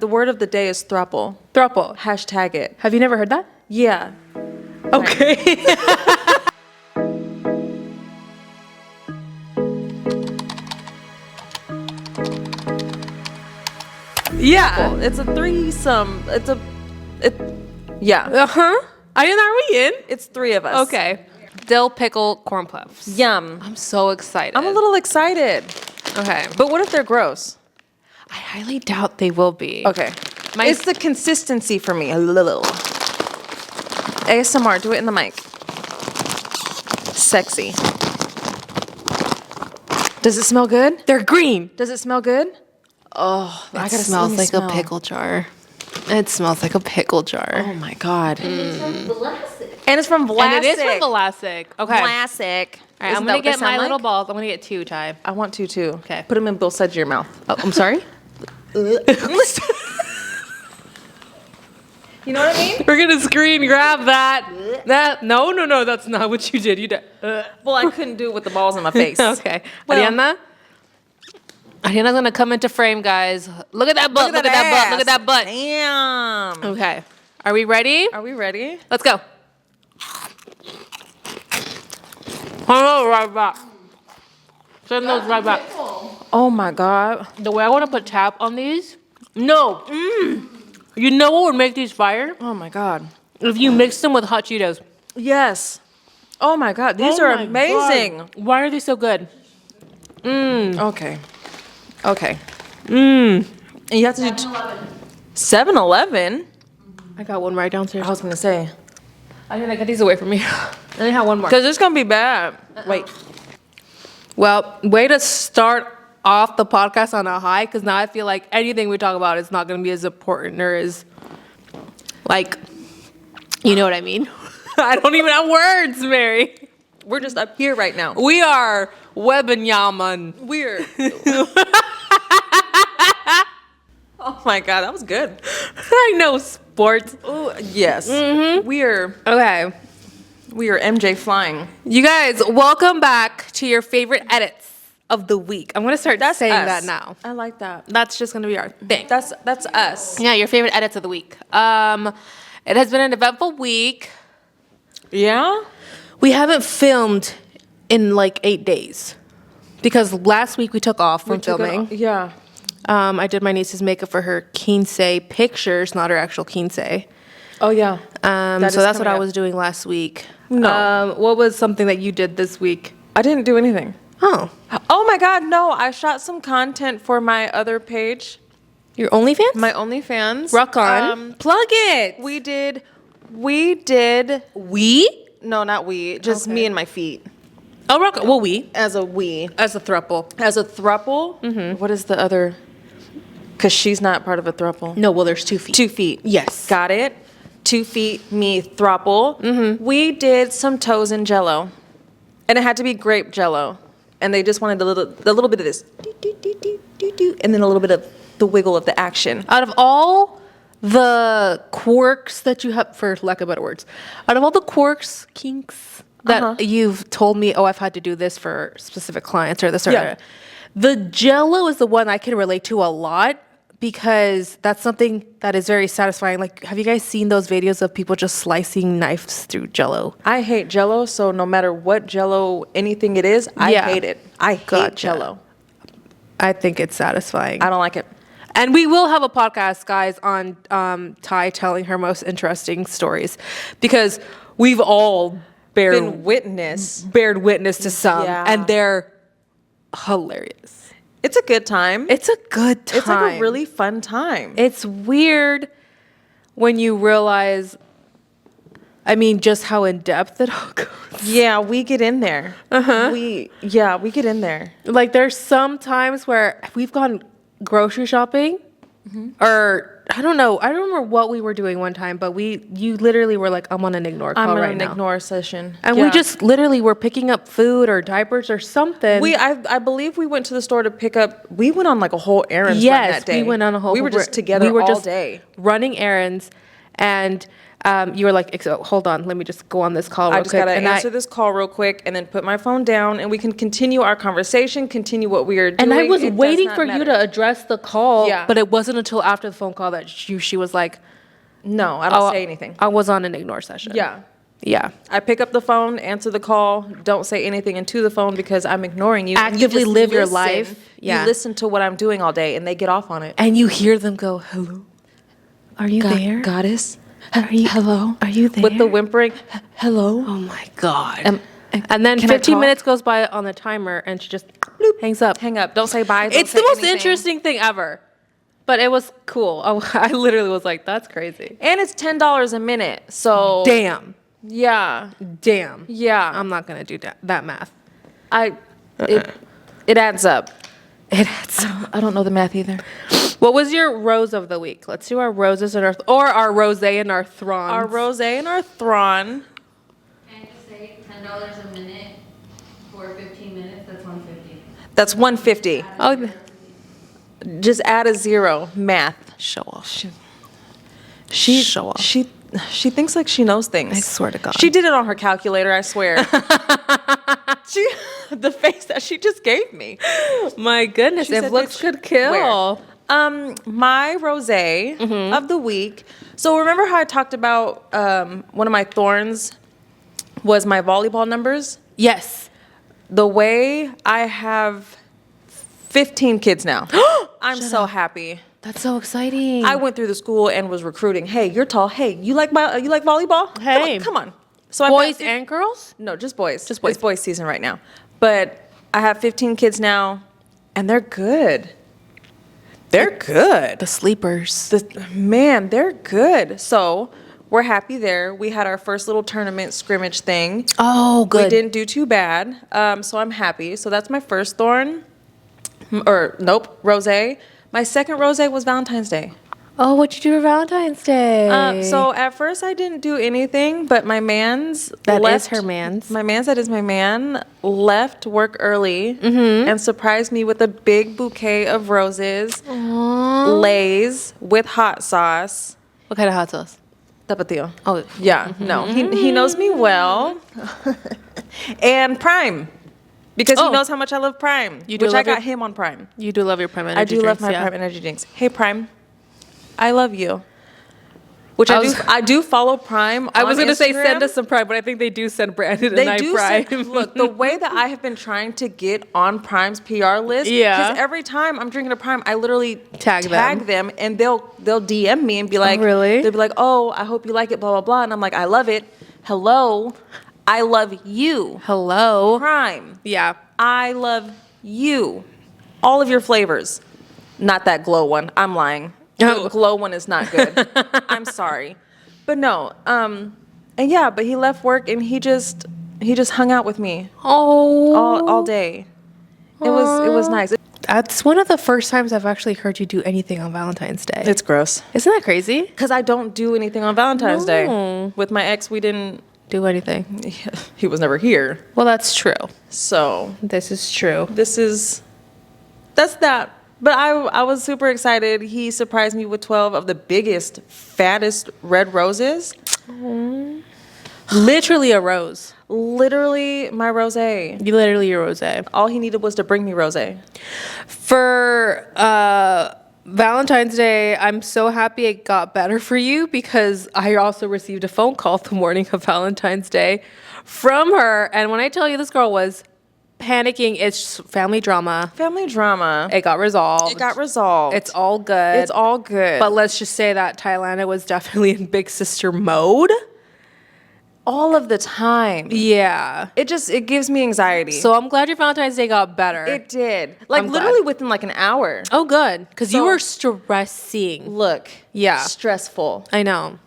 The word of the day is throuple. Throuple. Hashtag it. Have you never heard that? Yeah. Okay. Yeah. It's a threesome. Yeah. Uh-huh. Are we in? It's 3 of us. Okay. Dill pickle corn puffs. Yum. I'm so excited. I'm a little excited. Okay. But what if they're gross? I highly doubt they will be. Okay. It's the consistency for me. A little. ASMR. Do it in the mic. Sexy. Does it smell good? They're green. Does it smell good? Oh, It smells like a pickle jar. It smells like a pickle jar. Oh my God. And it's from Vlasic. And it's from Vlasic. And it is from Vlasic. Okay. Vlasic. All right, I'm going to get my little balls. I'm going to get 2, Ty. I want to too. Okay. Put them in both sides of your mouth. Oh, I'm sorry? You know what I mean? We're going to screen grab that. No, that's not what you did. You did. Well, I couldn't do it with the balls in my face. Okay. Well- Ariana's going to come into frame, guys. Look at that butt. Look at that butt. Look at that butt. Damn. Okay. Are we ready? Are we ready? Let's go. Hello, right back. Send those right back. Oh my God. The way I want to put tap on these. No. You know what would make these fire? Oh my God. If you mix them with hot Cheetos. Yes. Oh my God. These Oh are my amazing. God. Why are they so good? Okay. Okay. Mm. And you have to do 7-Eleven. I got one right downstairs. I was gonna say I need to get these away from me. I only have one more. because it's gonna be bad. Wait. Well, way to start off the podcast on a high, because now I feel like anything we talk about is not going to be as important or as, like, you know what I mean? I don't even have words, Mary. We're just up here right now. We are Webenyaman. Weird. Oh my God, that was good. I know sports. Ooh, yes. We are Okay. MJ flying. You guys, welcome back to your favorite edits of the week. I'm going to start saying us. that now. I like that. That's just going to be our thing. That's us. Yeah, your favorite edits of the week. It has been an eventful week. Yeah? We haven't filmed in like 8 days because last week we took off from filming. Yeah. I did my niece's makeup for her quince pictures, not her actual quince. Oh yeah. So that's what I was doing last week. No. What was something that you did this week? I didn't do anything. Oh, Oh my God, no. I shot some content for my other page, your OnlyFans? my OnlyFans. Rock on. Plug it. We did, We? no, not we, just Okay. me and my feet. Oh, rock on. Well, we. As a we. As a throuple. As a throuple? What is the other? Because she's not part of a throuple. No, well, there's 2 feet. 2 feet. Yes. Got it. 2 feet, me, throuple. We did some toes in Jello, and it had to be grape Jello, and they just wanted a little bit of this, do, do, do, do, do, do, and then a little bit of the wiggle of the action. Out of all the quirks that you have, for lack of better words, out of all the quirks, kinks that you've told me, oh, I've had to do this for specific clients or this or that, the Jello is the one I can relate to a lot because that's something that is very satisfying. Like, have you guys seen those videos of people just slicing knives through Jello? I hate Jello, so no matter what Jello, anything it is, I hate it. I hate Gotcha. Jello. I think it's satisfying. I don't like it. And we will have a podcast, guys, on Ty telling her most interesting stories because we've all Been witness. bared witness to some, Yeah. and they're hilarious. It's a good time. It's a good time. It's like a really fun time. It's weird when you realize, I mean, just how in depth it all goes. Yeah, we get in there. We get in there. Like, there's some times where we've gone grocery shopping, or I don't know. I don't remember what we were doing one time, but you literally were like, I'm on an ignore call I'm right in now. an ignore session. And we just literally were picking up food or diapers or something. I believe we went to the store to pick up. We went on like a whole errand run Yes, that day. we went on a whole. We were just together all day. running errands, and you were like, hold on, let me just go on this call real I just quick. gotta And answer this call real quick and then put my phone down and we can continue our conversation, continue what we are doing. And I was It does waiting not for you matter. to address the call, Yeah. but it wasn't until after the phone call that she was like, No, I don't say anything. I was on an ignore session. Yeah. Yeah. I pick up the phone, answer the call, don't say anything into the phone because I'm ignoring you. And you Actively just live your listen. life. Yeah. You listen to what I'm doing all day and they get off on it. And you hear them go, hello, are you there? Goddess? Hello? Are you there? With the whimpering, hello? Oh my God. Am- and then can I 15 talk? minutes goes by on the timer and she just bloop, hangs up. Hang up. Don't say bye. Don't It's say the most anything. interesting thing ever. But it was cool. I literally was like, that's crazy. And it's $10 a minute. So. Damn. Yeah. Damn. Yeah. I'm not going to do that math. It adds up. It adds up. I don't know the math either. What was your rose of the week? Let's do our roses and our rosé and our thorns. Our rosé and our thron. Can I just say $10 a minute for 15 minutes? That's $150. That's $150. Oh, Just add a zero. Math. show off. She Show off. She thinks like she knows things. I swear to God. She did it on her calculator, I swear. The face that she just gave me. My goodness, She if said, looks "Bitch, could kill. where?" My rosé of the week. So remember how I talked about one of my thorns was my volleyball numbers? Yes. The way I have 15 kids now. I'm so happy. That's so exciting. I went through the school and was recruiting. Hey, you're tall. Hey, you like volleyball? Hey. Come on. So I've Boys got and girls? no, just boys. Just boys. It's boys season right now. But I have 15 kids now, and they're good. They're good. The sleepers. Man, they're good. So we're happy there. We had our first little tournament scrimmage thing. Oh, good. We didn't do too bad. So I'm happy. So that's my first thorn. Rosé. My second rosé was Valentine's Day. Oh, what'd you do for Valentine's Day? So at first I didn't do anything, but my man's That left, is her man's. My man's, that is my man, left work early and surprised me with a big bouquet of roses, Lay's with hot sauce. What kind of hot sauce? Tapatio. Oh, Yeah, no, he knows me well. And Prime, because he Oh. knows how much I love Prime, You do which I love your- got him on Prime. you do love your Prime Energy I do love drinks, my yeah. Prime Energy drinks. Hey Prime, I love you. Which I I, was- do. I do follow Prime. I was going to say send us some Prime, but I think they do send Brandon They and I do Prime. look, the way that I have been trying to get on Prime's PR list, Yeah. because every time I'm drinking a Prime, I literally Tag them. and they'll DM me and be like, really? They'll be like, oh, I hope you like it, blah blah blah, and I'm like, I love it. Hello, I love you, Hello. Prime. Yeah. I love you, all of your flavors. Not that glow one. I'm lying. Oh. The glow one is not good. I'm sorry, but no. And yeah, but he left work and he just hung out with me Oh. all day. It was nice. That's one of the first times I've actually heard you do anything on Valentine's Day. It's gross Isn't that crazy? because I don't do anything on Valentine's Day. No. With my ex, we didn't. Do anything. He was never here, Well, that's true. so This is true. that's that. But I was super excited. He surprised me with 12 of the biggest, fattest red roses. Literally a rose. Literally my rosé. You literally a rosé. All he needed was to bring me rosé. For Valentine's Day, I'm so happy it got better for you because I also received a phone call the morning of Valentine's Day from her. And when I tell you this girl was panicking, it's family drama. Family drama. It got resolved. It got resolved. It's all good. It's all good. But let's just say that Thailand was definitely in big sister mode. all of the time. Yeah. It gives me anxiety. So I'm glad your Valentine's Day got better. it did. Like I'm glad. literally within like an hour. Oh, good. Because you So- were stressing. Look. Yeah. Stressful. I know.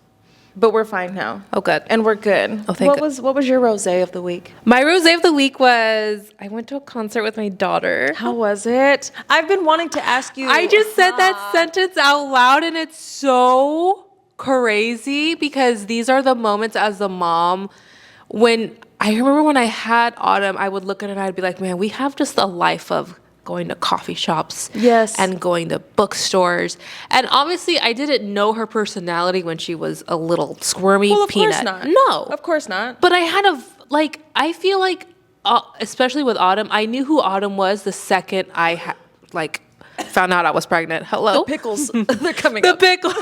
But we're fine now. Oh, good. And we're good. Oh, thank what God. was your rosé of the week? My rosé of the week was I went to a concert with my daughter. How was it? I've been wanting to ask you. I just said that sentence out loud and it's so crazy because these are the moments as a mom when I remember when I had Autumn, I would look at her and I'd be like, man, we have just a life of going to coffee shops. Yes. And going to bookstores. And obviously, I didn't know her personality when she was a little squirmy Well, of peanut. course not. No. Of course not. But I had I feel like, especially with Autumn, I knew who Autumn was the second I found out I was pregnant. Hello? The pickles, they're coming The up. pickles.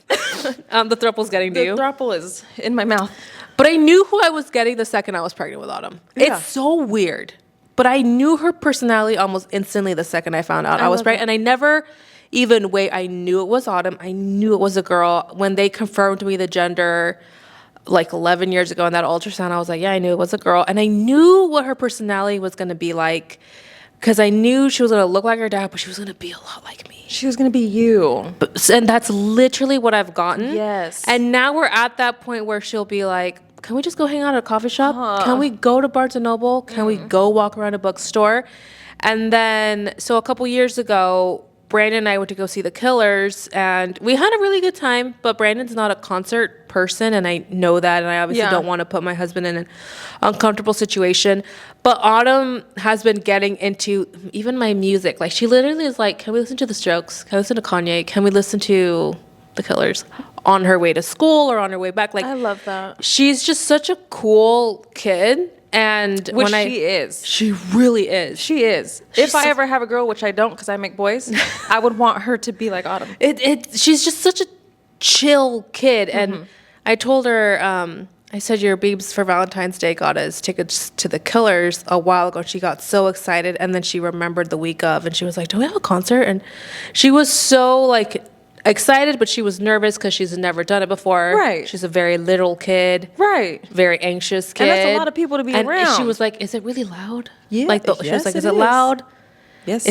The Throuples getting to The you. throuple is in my mouth. But I knew who I was getting the second I was pregnant with Autumn. Yeah. It's so weird. But I knew her personality almost instantly the second I found out I was love pregnant. that. And I never even I knew it was Autumn. I knew it was a girl. When they confirmed me the gender like 11 years ago in that ultrasound, I was like, yeah, I knew it was a girl. And I knew what her personality was going to be like because I knew she was going to look like her dad, but she was going to be a lot like me. She was going to be you. And that's literally what I've gotten. Yes. And now we're at that point where she'll be like, can we just go hang out at a coffee shop? Can we go to Barnes & Noble? Can we go walk around a bookstore? And then, so a couple years ago, Brandon and I went to go see The Killers, and we had a really good time, but Brandon's not a concert person, and I know that, and I obviously don't want to put my husband in an uncomfortable situation. But Autumn has been getting into even my music. Like, she literally is like, can we listen to The Strokes? Can we listen to Kanye? Can we listen to The Killers? On her way to school or on her way back. Like, I love that. she's just such a cool kid. And Which she is. She really is. She is. If I ever have a girl, which I don't because I make boys, I would want her to be like Autumn. She's just such a chill kid. And I told her, I said, your Beebs for Valentine's Day got us tickets to The Killers a while ago. She got so excited. And then she remembered the week of, and she was like, do we have a concert? And she was so like excited, but she was nervous because she's never done it before. Right. She's a very little kid. Right. Very anxious kid. And that's a lot of people to be and around. she was like, is it really loud? Yeah. Like she was Yes, like, is it it is. loud? Yes.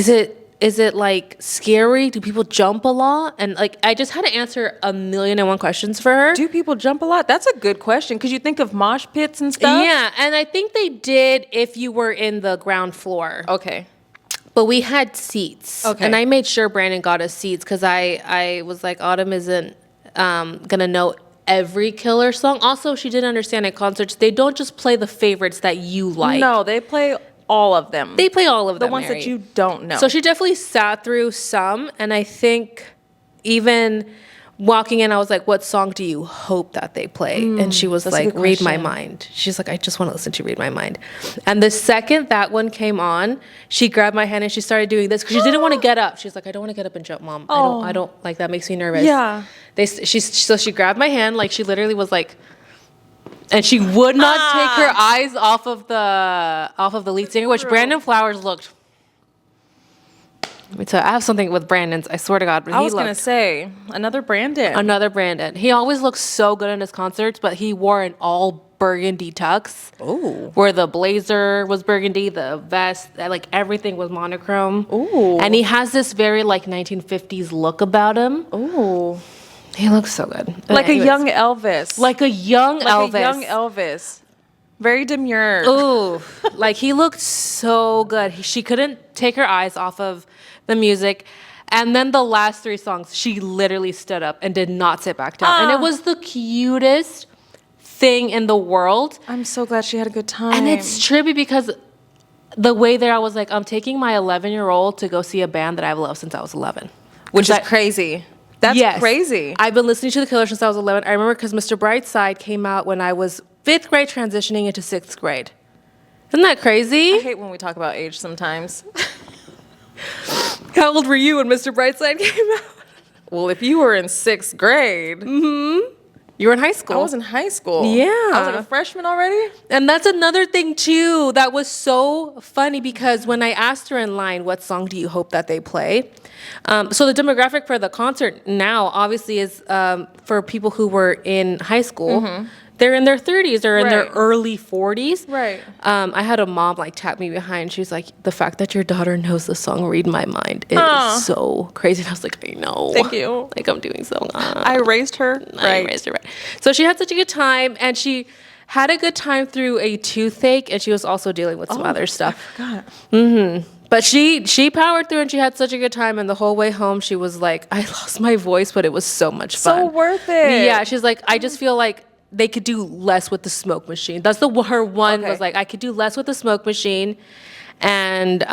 Is it like scary? Do people jump a lot? And like, I just had to answer 1,000,001 questions for her. Do people jump a lot? That's a good question because you think of mosh pits and stuff. Yeah, and I think they did if you were in the ground floor. Okay. But we had seats. Okay. And I made sure Brandon got us seats because I was like, Autumn isn't gonna know every Killer song. Also, she didn't understand at concerts, they don't just play the favorites that you like. No, they play all of them. They play all of the them, ones Mary. that you don't know. So she definitely sat through some, and I think even walking in, I was like, what song do you hope that they play? And she was that's a like, good Read My question. Mind. She's like, I just want to listen to Read My Mind. And the second that one came on, she grabbed my hand and she started doing this because she didn't want to get up. She's like, I don't want to get up and jump, Mom. I don't like that makes me nervous. Yeah. So she grabbed my hand, like she literally was like, and she would not take her eyes off of the lead singer, which Brandon Flowers looked. Let me tell you, I have something with Brandon's. I swear to God. But I he was going to looked- say, another Brandon. Another Brandon. He always looks so good in his concerts, but he wore an all burgundy tux. Ooh. Where the blazer was burgundy, the vest, like everything was monochrome. Ooh. And he has this very like 1950s look about him. Ooh. He looks so good. Like Anyways. a young Elvis. Like a young Elvis. A young Elvis. Very demure. Ooh, like he looked so good. She couldn't take her eyes off of the music. And then the last three songs, she literally stood up and did not sit back down. And it was the cutest thing in the world. I'm so glad she had a good time. And it's trippy because the way there, I was like, I'm taking my 11-year-old to go see a band that I've loved since I was 11. Which is crazy. That's Yes. crazy. I've been listening to The Killers since I was 11. I remember because Mr. Brightside came out when I was 5th grade transitioning into 6th grade. Isn't that crazy? I hate when we talk about age sometimes. How old were you when Mr. Brightside came out? Well, if you were in 6th grade, You were in high school. I was in high school. Yeah. I was like a freshman already. And that's another thing too that was so funny because when I asked her in line, what song do you hope that they play? So the demographic for the concert now obviously is for people who were in high school. They're in their 30s or in their Right. early 40s. Right. I had a mom like tap me behind. She's like, the fact that your daughter knows the song "Read My Mind" is so crazy. And I was like, I know. Thank you. Like I'm doing so. I raised her. I raised her right. So she had such a good time, and she had a good time through a toothache, and she was also dealing with some other stuff. God. But she powered through, and she had such a good time. And the whole way home, she was like, I lost my voice, but it was so much fun. So worth it. Yeah, she's like, I just feel like they could do less with the smoke machine. That's her one Okay. was like, I could do less with the smoke machine, and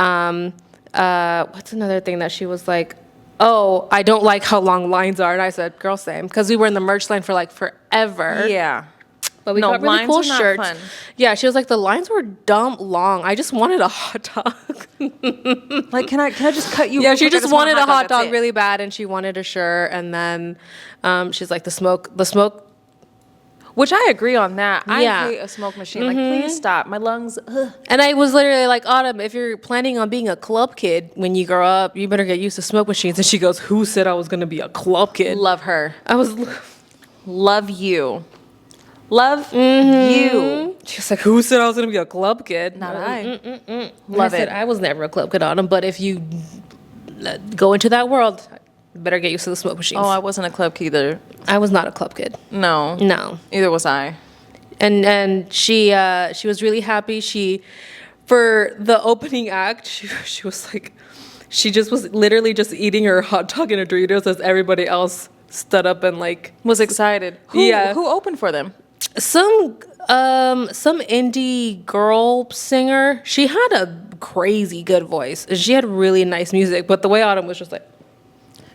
what's another thing that she was like, oh, I don't like how long lines are. And I said, girl, same. Because we were in the merch line for like forever. Yeah. But we No, got really lines cool are not shirts. fun. Yeah, she was like, the lines were dumb long. I just wanted a hot dog. Like, can I just cut you? Yeah, real she quick? I just wanted a hot that's dog it. really bad, and she wanted a shirt. And then she's like, the smoke. Which I agree on that. I Yeah. hate a smoke machine. Like, please stop. My lungs. Ugh. And I was literally like, Autumn, if you're planning on being a club kid when you grow up, you better get used to smoke machines. And she goes, who said I was going to be a club kid? Love her. I was, Love you. Love you. she was like, who said I was going to be a club kid? Not I. Love Love it. it. I was never a club kid, Autumn, but if you go into that world, you better get used to the smoke machines. Oh, I wasn't a club kid either. I was not a club kid. No. No. Either was I. And she was really happy. She, for the opening act, she was like, she just was literally just eating her hot dog and her Doritos as everybody else stood up and like Was excited. Who opened for them? some indie girl singer. She had a crazy good voice. She had really nice music, but the way Autumn was just like,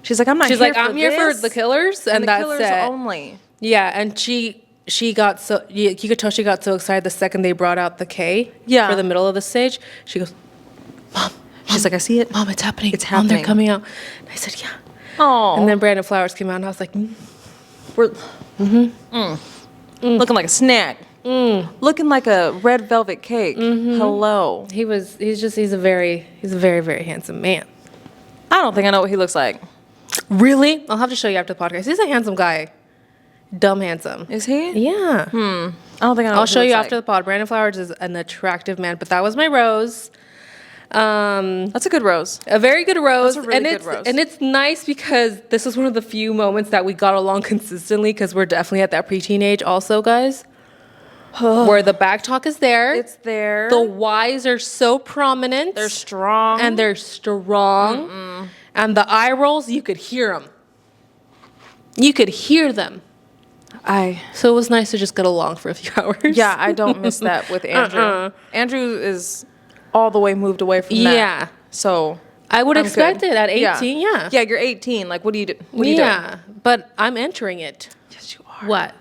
She's like, I'm I'm here for the Killers, and the that's Killers it. only. Yeah, and she got so you could tell she got so excited the second they brought out the K Yeah. for the middle of the stage. She goes, Mom, She's like, I see it. Mom, it's happening. It's Mom, they're happening. coming out. And I said, yeah. Oh. And then Brandon Flowers came out, and I was like, We're looking like a snack. Looking like a red velvet cake. Hello. he's a very, very handsome man. I don't think I know what he looks like. Really? I'll have to show you after the podcast. He's a handsome guy. Dumb handsome. Is he? Yeah. I don't think I know. I'll what he show you looks after like. the pod. Brandon Flowers is an attractive man, but that was my rose. That's a good rose. A very good rose. That's a really and good it's rose. and it's nice because this is one of the few moments that we got along consistently because we're definitely at that preteen age also, guys. Where the back talk is there. It's there. The Y's are so prominent. They're strong. And they're strong. And the eye rolls, you could hear them. You could hear them. So it was nice to just get along for a few hours. Yeah, I don't miss that with Andrew. Andrew is all the way moved away from that. Yeah. So I would I'm expect good. it at 18, yeah. Yeah, you're 18. Like, what do you do? What do you do? Yeah, but I'm entering it. Yes, you are. What?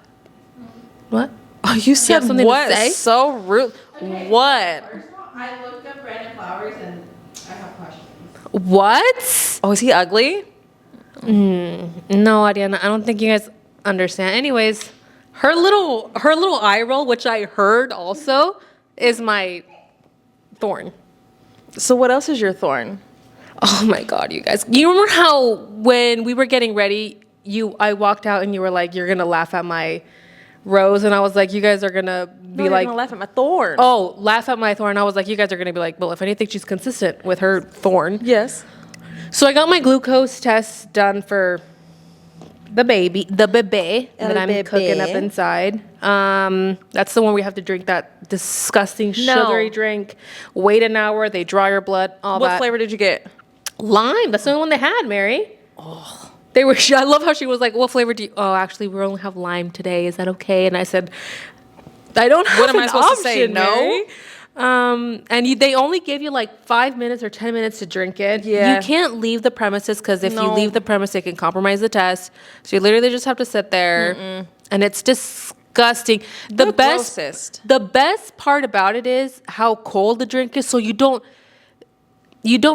What? Oh, you said something to what? say? So rude. What? First of all, I looked up Brandon Flowers and I have questions. What? Oh, is he ugly? No, Ariana, I don't think you guys understand. Anyways, her little eye roll, which I heard also, is my thorn. So what else is your thorn? Oh my God, you guys. You remember how when we were getting ready, I walked out and you were like, you're gonna laugh at my rose, and I was like, you guys are gonna be You're like, gonna laugh at my thorn. oh, laugh at my thorn. I was like, you guys are gonna be like, well, if anything, she's consistent with her thorn. Yes. So I got my glucose test done for the bebe that I'm bebe. cooking up inside. That's the one where you have to drink that disgusting sugary drink, wait an hour, they draw your blood, all What that. flavor did you get? Lime. That's the only one they had, Mary. Oh. They were. I love how she was like, "What flavor do you?" Oh, actually, we only have lime today. Is that okay? And I said, "I don't have What am an I supposed to say, option, no? Mary." They only give you like 5 minutes or 10 minutes to drink it. Yeah. You can't leave the premises because if you No. leave the premise, it can compromise the test. So you literally just have to sit there, and it's disgusting. The grossest. The best part about it is how cold the drink is. So you don't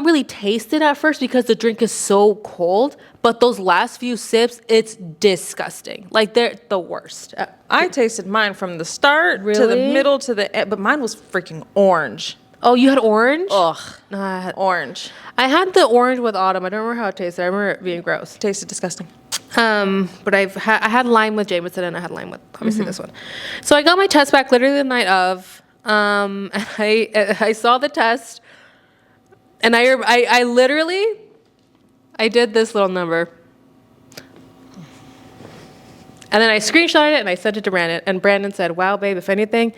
really taste it at first because the drink is so cold. But those last few sips, it's disgusting. Like they're the worst. I tasted mine from the start to the Really? middle to the end, but mine was freaking orange. Oh, you had orange? Ugh, No, orange. I had the orange with autumn. I don't remember how it tasted. I remember it being gross. Tasted disgusting. But I had lime with Jameson and I had lime with obviously this one. So I got my test back literally the night of. And I saw the test, and I literally did this little number. And then I screenshotted it and I sent it to Brandon. And Brandon said, "Wow, babe, if anything,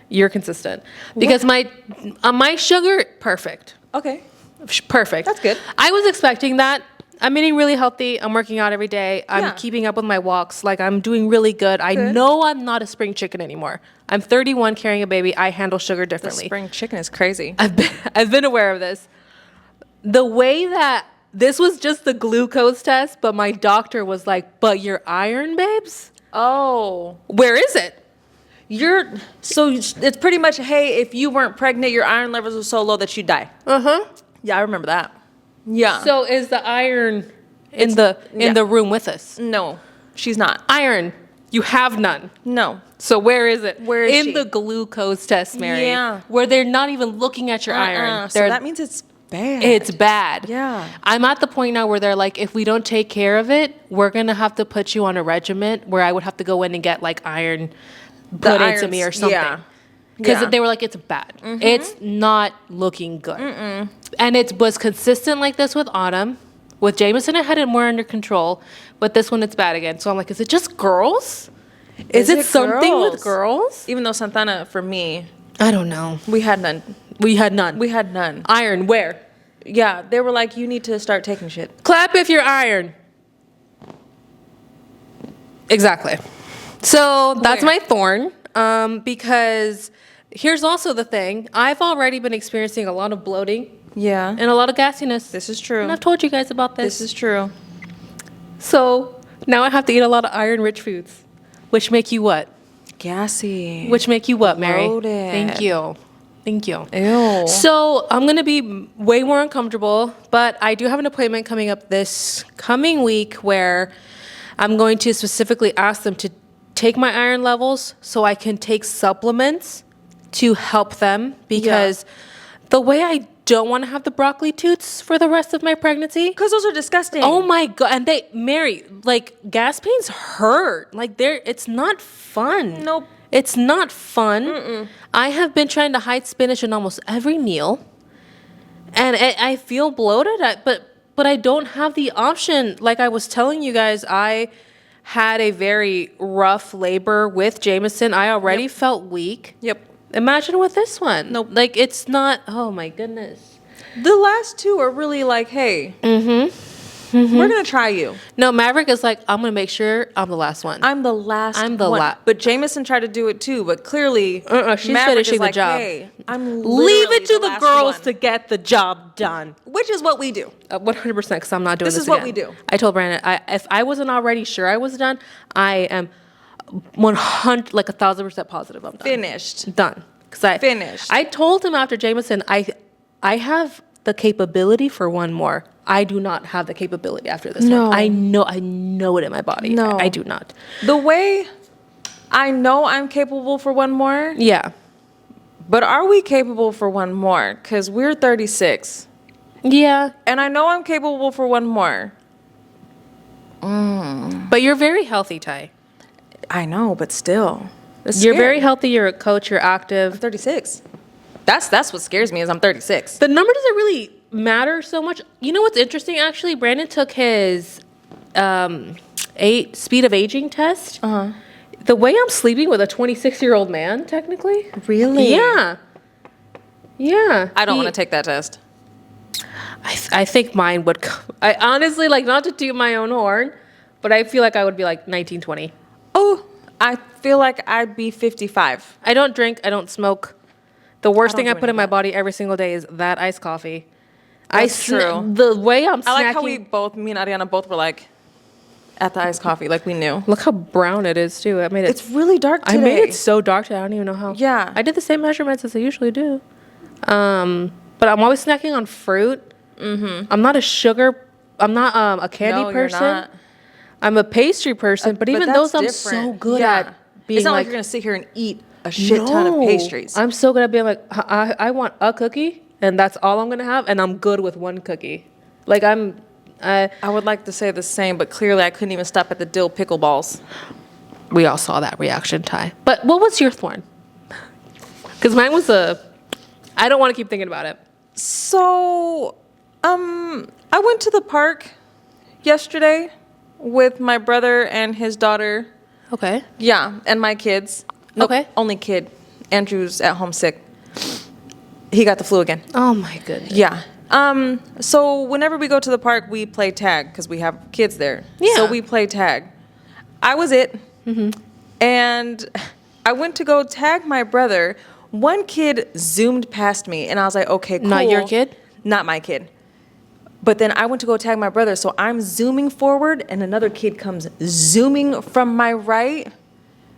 you're consistent because my sugar perfect." Okay. Perfect. That's good. I was expecting that. I'm eating really healthy. I'm working out every day. I'm Yeah. keeping up with my walks. Like, I'm doing really good. I Good. know I'm not a spring chicken anymore. I'm 31 carrying a baby. I handle sugar The differently. spring chicken is crazy. I've been aware of this. the way that this was just the glucose test, but my doctor was like, but your iron, babes? Oh. Where is it? So it's pretty much, hey, if you weren't pregnant, your iron levels were so low that you die. Uh-huh. Yeah, I remember that. Yeah. So is the iron in the room with us? No, she's not. Iron, you have none. No. So where is it? Where is in she? the glucose test, Mary? Yeah. Where they're not even looking at your iron. So that means it's bad. It's bad. Yeah. I'm at the point now where they're like, if we don't take care of it, we're gonna have to put you on a regimen where I would have to go in and get like iron put into me or something. Yeah. Because Yeah. they were like, it's bad. It's not looking good. And it was consistent like this with Autumn. With Jameson, I had it more under control. But this one, it's bad again. So I'm like, is it just girls? Is it something with girls? Even though Santana, for me, I don't know. we had none. We had none. We had none. Iron, where? Yeah, they were like, you need to start taking shit. Clap if you're iron. Exactly. So that's Where? my thorn. Because here's also the thing. I've already been experiencing a lot of bloating Yeah. and a lot of gassiness. This is true. And I've told you guys about this. This is true. So now I have to eat a lot of iron-rich foods, which make you what? Gassy. Which make you what, Mary? Bloated. Thank you. Thank you. Ew. So I'm going to be way more uncomfortable, but I do have an appointment coming up this coming week where I'm going to specifically ask them to take my iron levels so I can take supplements to help them because the way I don't want to have the broccoli toots for the rest of my pregnancy. Because those are disgusting. Oh my God. And Mary, like gas pains hurt. Like it's not fun. Nope. It's not fun. I have been trying to hide spinach in almost every meal. And I feel bloated, but I don't have the option. Like I was telling you guys, I had a very rough labor with Jameson. I already felt weak. Yep. Imagine with this one. Nope. Like it's not, oh my goodness. The last two are really like, hey, we're going to try you. No, Maverick is like, I'm going to make sure I'm the last one. I'm the last I'm the one. last. But Jameson tried to do it too, but clearly She's Maverick finishing is the like, job. hey, I'm Leave it to the last girls one. to get the job done. Which is what we do. 100% because I'm not doing this This is what again. we do. I told Brandon, if I wasn't already sure I was done, I am 100, like 1,000% positive I'm done. Finished. Done. Because Finished. I told him after Jameson, I have the capability for one more. I do not have the capability after this No. one. I know it in my body. No. I do not. The way I know I'm capable for one more, Yeah. but are we capable for one more? Because we're 36. Yeah. And I know I'm capable for one more. But you're very healthy, Ty. I know, but still. It's You're scary. very healthy. You're a coach. You're active. 36. That's what scares me is I'm 36. The number doesn't really matter so much. You know what's interesting, actually? Brandon took his speed of aging test. Uh-huh. The way I'm sleeping with a 26-year-old man, technically. Really? Yeah. Yeah. I don't want to take that test. I think mine would. I honestly, like, not to toot my own horn, but I feel like I would be like 19, 20. Oh, I feel like I'd be 55. I don't drink. I don't smoke. The worst I thing I don't do put in my any of body every single day is that iced coffee. That's true. The way I'm snacking. I like how me and Ariana both were like, at the iced coffee, like we knew. Look how brown it is too. I made it. It's really dark today. I made it so dark today. I don't even know how. Yeah. I did the same measurements as I usually do. But I'm always snacking on fruit. I'm not a sugar. I'm not a candy No, person. you're not. I'm a pastry person. But even that's those, I'm so different. good Yeah. at being It's not like like you're going to sit here and eat a shit ton of No. pastries. I'm so good at being like, I want a cookie, and that's all I'm gonna have, and I'm good with one cookie. Like I would like to say the same, but clearly I couldn't even stop at the dill pickle balls. we all saw that reaction, Ty. But what was your thorn? Because mine was I don't want to keep thinking about it. So, I went to the park yesterday with my brother and his daughter. Okay. Yeah, and my kids. Nope, Okay. only kid. Andrew's at home sick. He got the flu again. Oh my goodness. Yeah. So whenever we go to the park, we play tag because we have kids there. Yeah. So we play tag. I was it. And I went to go tag my brother. One kid zoomed past me, and I was like, okay, cool. Not your kid? Not my kid. But then I went to go tag my brother, so I'm zooming forward, and another kid comes zooming from my right,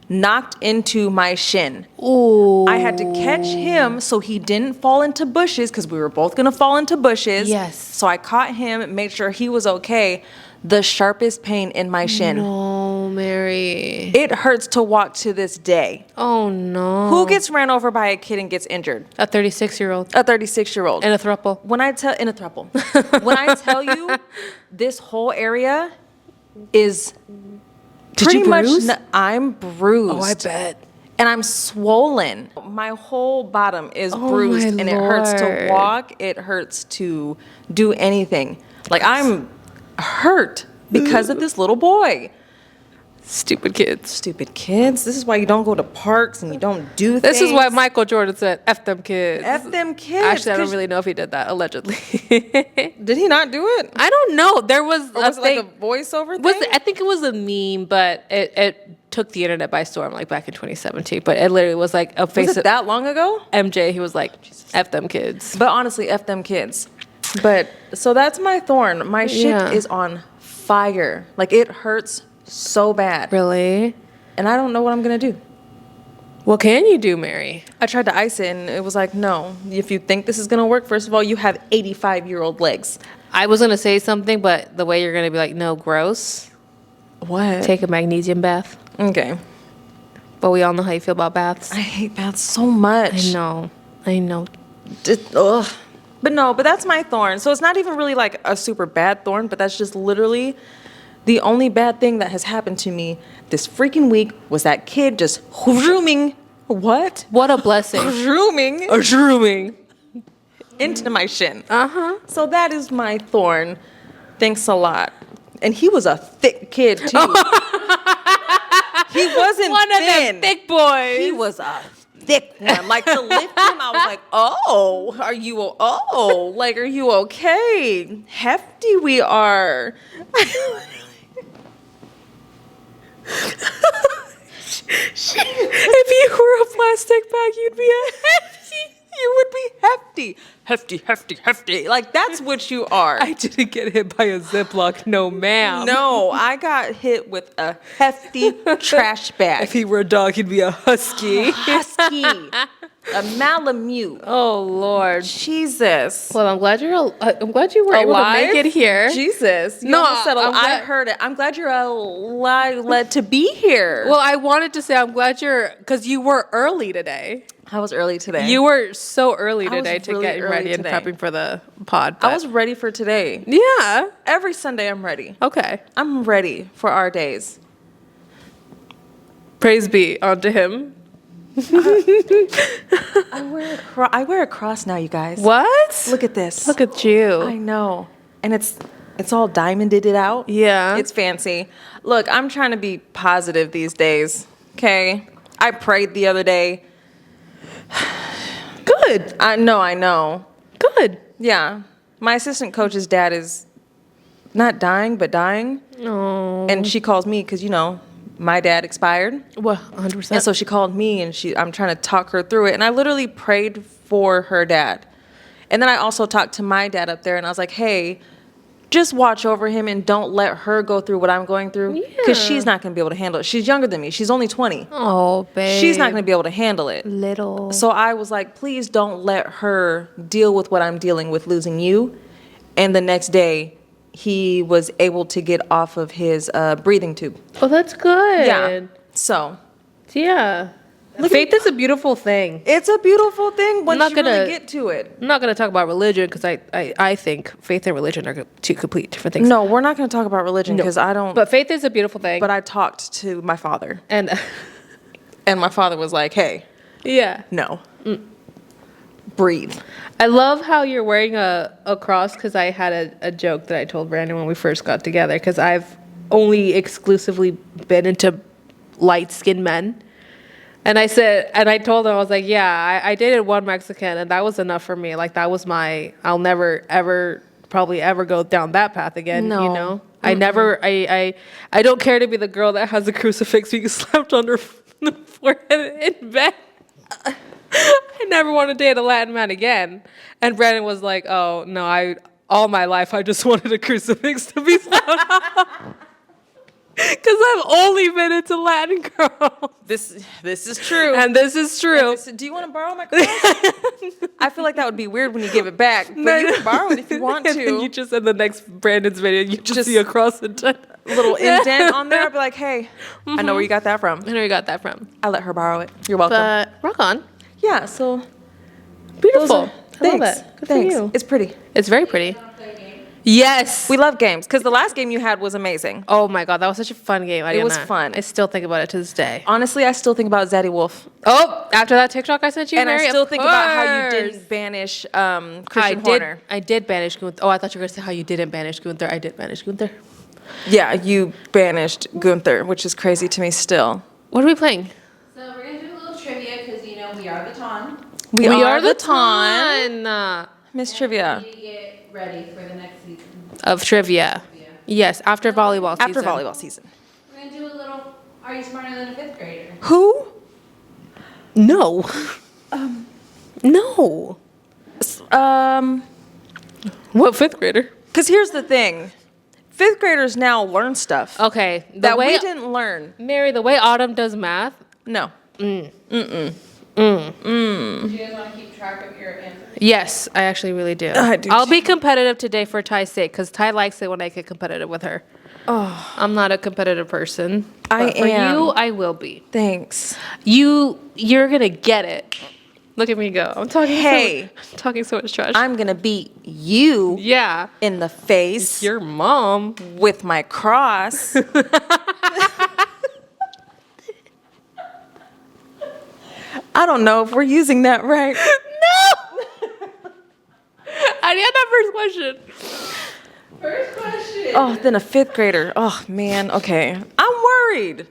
knocked into my shin. Ooh. I had to catch him so he didn't fall into bushes, because we were both gonna fall into bushes. Yes. So I caught him, made sure he was okay. The sharpest pain in my shin. No, Mary. It hurts to walk to this day. Oh, no. Who gets ran over by a kid and gets injured? A 36-year-old. A 36-year-old. In a throuple. When I tell in a throuple, when I tell you, this whole area is Did pretty you much. bruise? I'm bruised. Oh, I bet. And I'm swollen. My whole bottom is Oh, bruised, my and it hurts to Lord. walk. It hurts to do anything. Like, I'm hurt because of this little boy. Stupid kids. Stupid kids. This is why you don't go to parks and you don't do things. This is why Michael Jordan said, F them kids. F them kids. Actually, I don't 'cause- really know if he did that, allegedly. Did he not do it? I don't know. There was Or was it like a voiceover thing? I think it was a meme, but it took the internet by storm, like back in 2017. But it literally was like a face Was it of that long ago? MJ. He was like, F them kids. But honestly, F them kids. But so that's my thorn. My shit Yeah. is on fire. Like, it hurts so bad. Really? And I don't know what I'm going to do. What can you do, Mary? I tried to ice it, and it was like, no. If you think this is going to work, first of all, you have 85-year-old legs. I was going to say something, but the way you're going to be like, no, gross. What? Take a magnesium bath. Okay. But we all know how you feel about baths. I hate baths so much. I know. Ugh. But no, but that's my thorn. So it's not even really like a super bad thorn, but that's just literally the only bad thing that has happened to me this freaking week was that kid just grooming. What? What a blessing. Grooming into my shin. Uh-huh. So that is my thorn. Thanks a lot. And he was a thick kid too. He wasn't One thin. of them thick boys. He was a thick one. Like, to lift him, I was like, oh, are you okay? Hefty we are. If you were a plastic bag, you'd be a hefty. You would be hefty. Hefty. Like, that's what you are. I didn't get hit by a Ziploc, no ma'am. No, I got hit with a hefty trash bag. If he were a dog, he'd be a husky. Husky. A Malamute. Oh Lord. Jesus. Well, I'm glad you were able to make it here. Jesus. You No, almost said, I'm I glad- heard it. I'm glad you're glad to be here. Well, I wanted to say I'm glad because you were early today. I was early today. You were so early I was today to really get early ready and today. prepping for the pod. I but- was ready for today. Yeah. Every Sunday I'm ready. Okay. I'm ready for our days. Praise be unto him. I wear a cross now, you guys. What? Look at this. Look at you. I know. And it's all diamonded it out. Yeah. It's fancy. Look, I'm trying to be positive these days. Okay? I prayed the other day. Good. I know. Good. Yeah. My assistant coach's dad is not dying, but dying. Oh. And she calls me because, my dad expired. Well, 100%. And so she called me, and I'm trying to talk her through it. And I literally prayed for her dad. And then I also talked to my dad up there, and I was like, hey, just watch over him and don't let her go through what I'm going through. Because Yeah. she's not going to be able to handle it. She's younger than me. She's only 20. Oh, babe. She's not going to be able to handle it. Little. So I was like, please don't let her deal with what I'm dealing with losing you. And the next day, he was able to get off of his breathing tube. Oh, that's good. Yeah. So Yeah. Faith is a beautiful thing. it's a beautiful thing once not you gonna- really get to it. I'm not going to talk about religion because I think faith and religion are two complete different things. No, we're not going to talk about religion No. because I don't. But faith is a beautiful thing. But I talked to my father, and and my father was like, hey, yeah. no. Breathe. I love how you're wearing a cross because I had a joke that I told Brandon when we first got together because I've only exclusively been into light-skinned men. And I told him, I was like, yeah, I dated one Mexican and that was enough for me. Like that was I'll never, ever, probably ever go down that path again, No. you know? I don't care to be the girl that has a crucifix being slapped on her forehead in bed. I never want to date a Latin man again. And Brandon was like, oh, no, all my life, I just wanted a crucifix to be found. Because I've only been into Latin girls. This is true. And this is true. Do you want to borrow my cross? I feel like that would be weird when you give it back, but you can borrow it if you want And then to. you just, in the next Brandon's video, you just see a cross and A little indent on there. I'll be like, hey, I know where you got that from. I know where you got that from. I let her borrow it. You're welcome. But rock on. Yeah, so Beautiful. thanks. I love it. Good Thanks. for you. It's pretty. It's very pretty. Want to play a game? Yes. We love games because the last game you had was amazing. Oh my God, that was such a fun game. Ariana. It was fun. I still think about it to this day. Honestly, I still think about Zaddy Wolf. Oh, after that TikTok I sent you, And Mary, I still of think about how you course. didn't banish I Christian did. Horner. I did banish Gunther. Oh, I thought you were gonna say how you didn't banish Gunther. I did banish Gunther. Yeah, you banished Gunther, which is crazy to me still. What are we playing? So we're gonna do a little trivia because you know we are the Ton. We are the Ton Miss We Trivia. need to get ready for the next season. of trivia. Yes, after volleyball season. After volleyball season. We're gonna do a little. Are you smarter than a fifth grader? Who? No. No. What fifth grader? Because here's the thing. Fifth graders now learn stuff Okay, the that way we didn't learn. Mary, the way Autumn does math. No. Do you guys want to keep track of your answers? Yes, I actually really do. I do I'll be competitive today for Ty's sake because Ty likes it when I get competitive with her. Oh, I'm not a competitive person. I but for am. you, I will be. thanks. You're gonna get it. Look at me go. I'm talking. Hey. Talking so much trash. I'm going to beat you yeah. in the face Your mom. with my cross. I don't know if we're using that right. I had that first question. First question. Oh, then a fifth grader. Oh, man. Okay. I'm worried.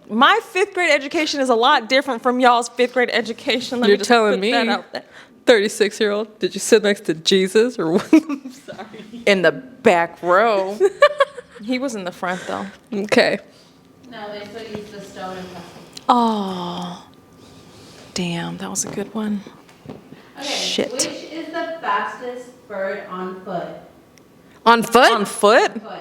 My fifth grade education is a lot different from y'all's fifth grade education. Let You're me just telling put me. that out there. 36-year-old. Did you sit next to Jesus or what? I'm sorry. In the back row. He was in the front, though. Okay. No, they still use the stone and pestle. Oh. Damn, that was a good one. Okay. Shit. Which is the fastest bird on foot? On foot? On foot? Foot.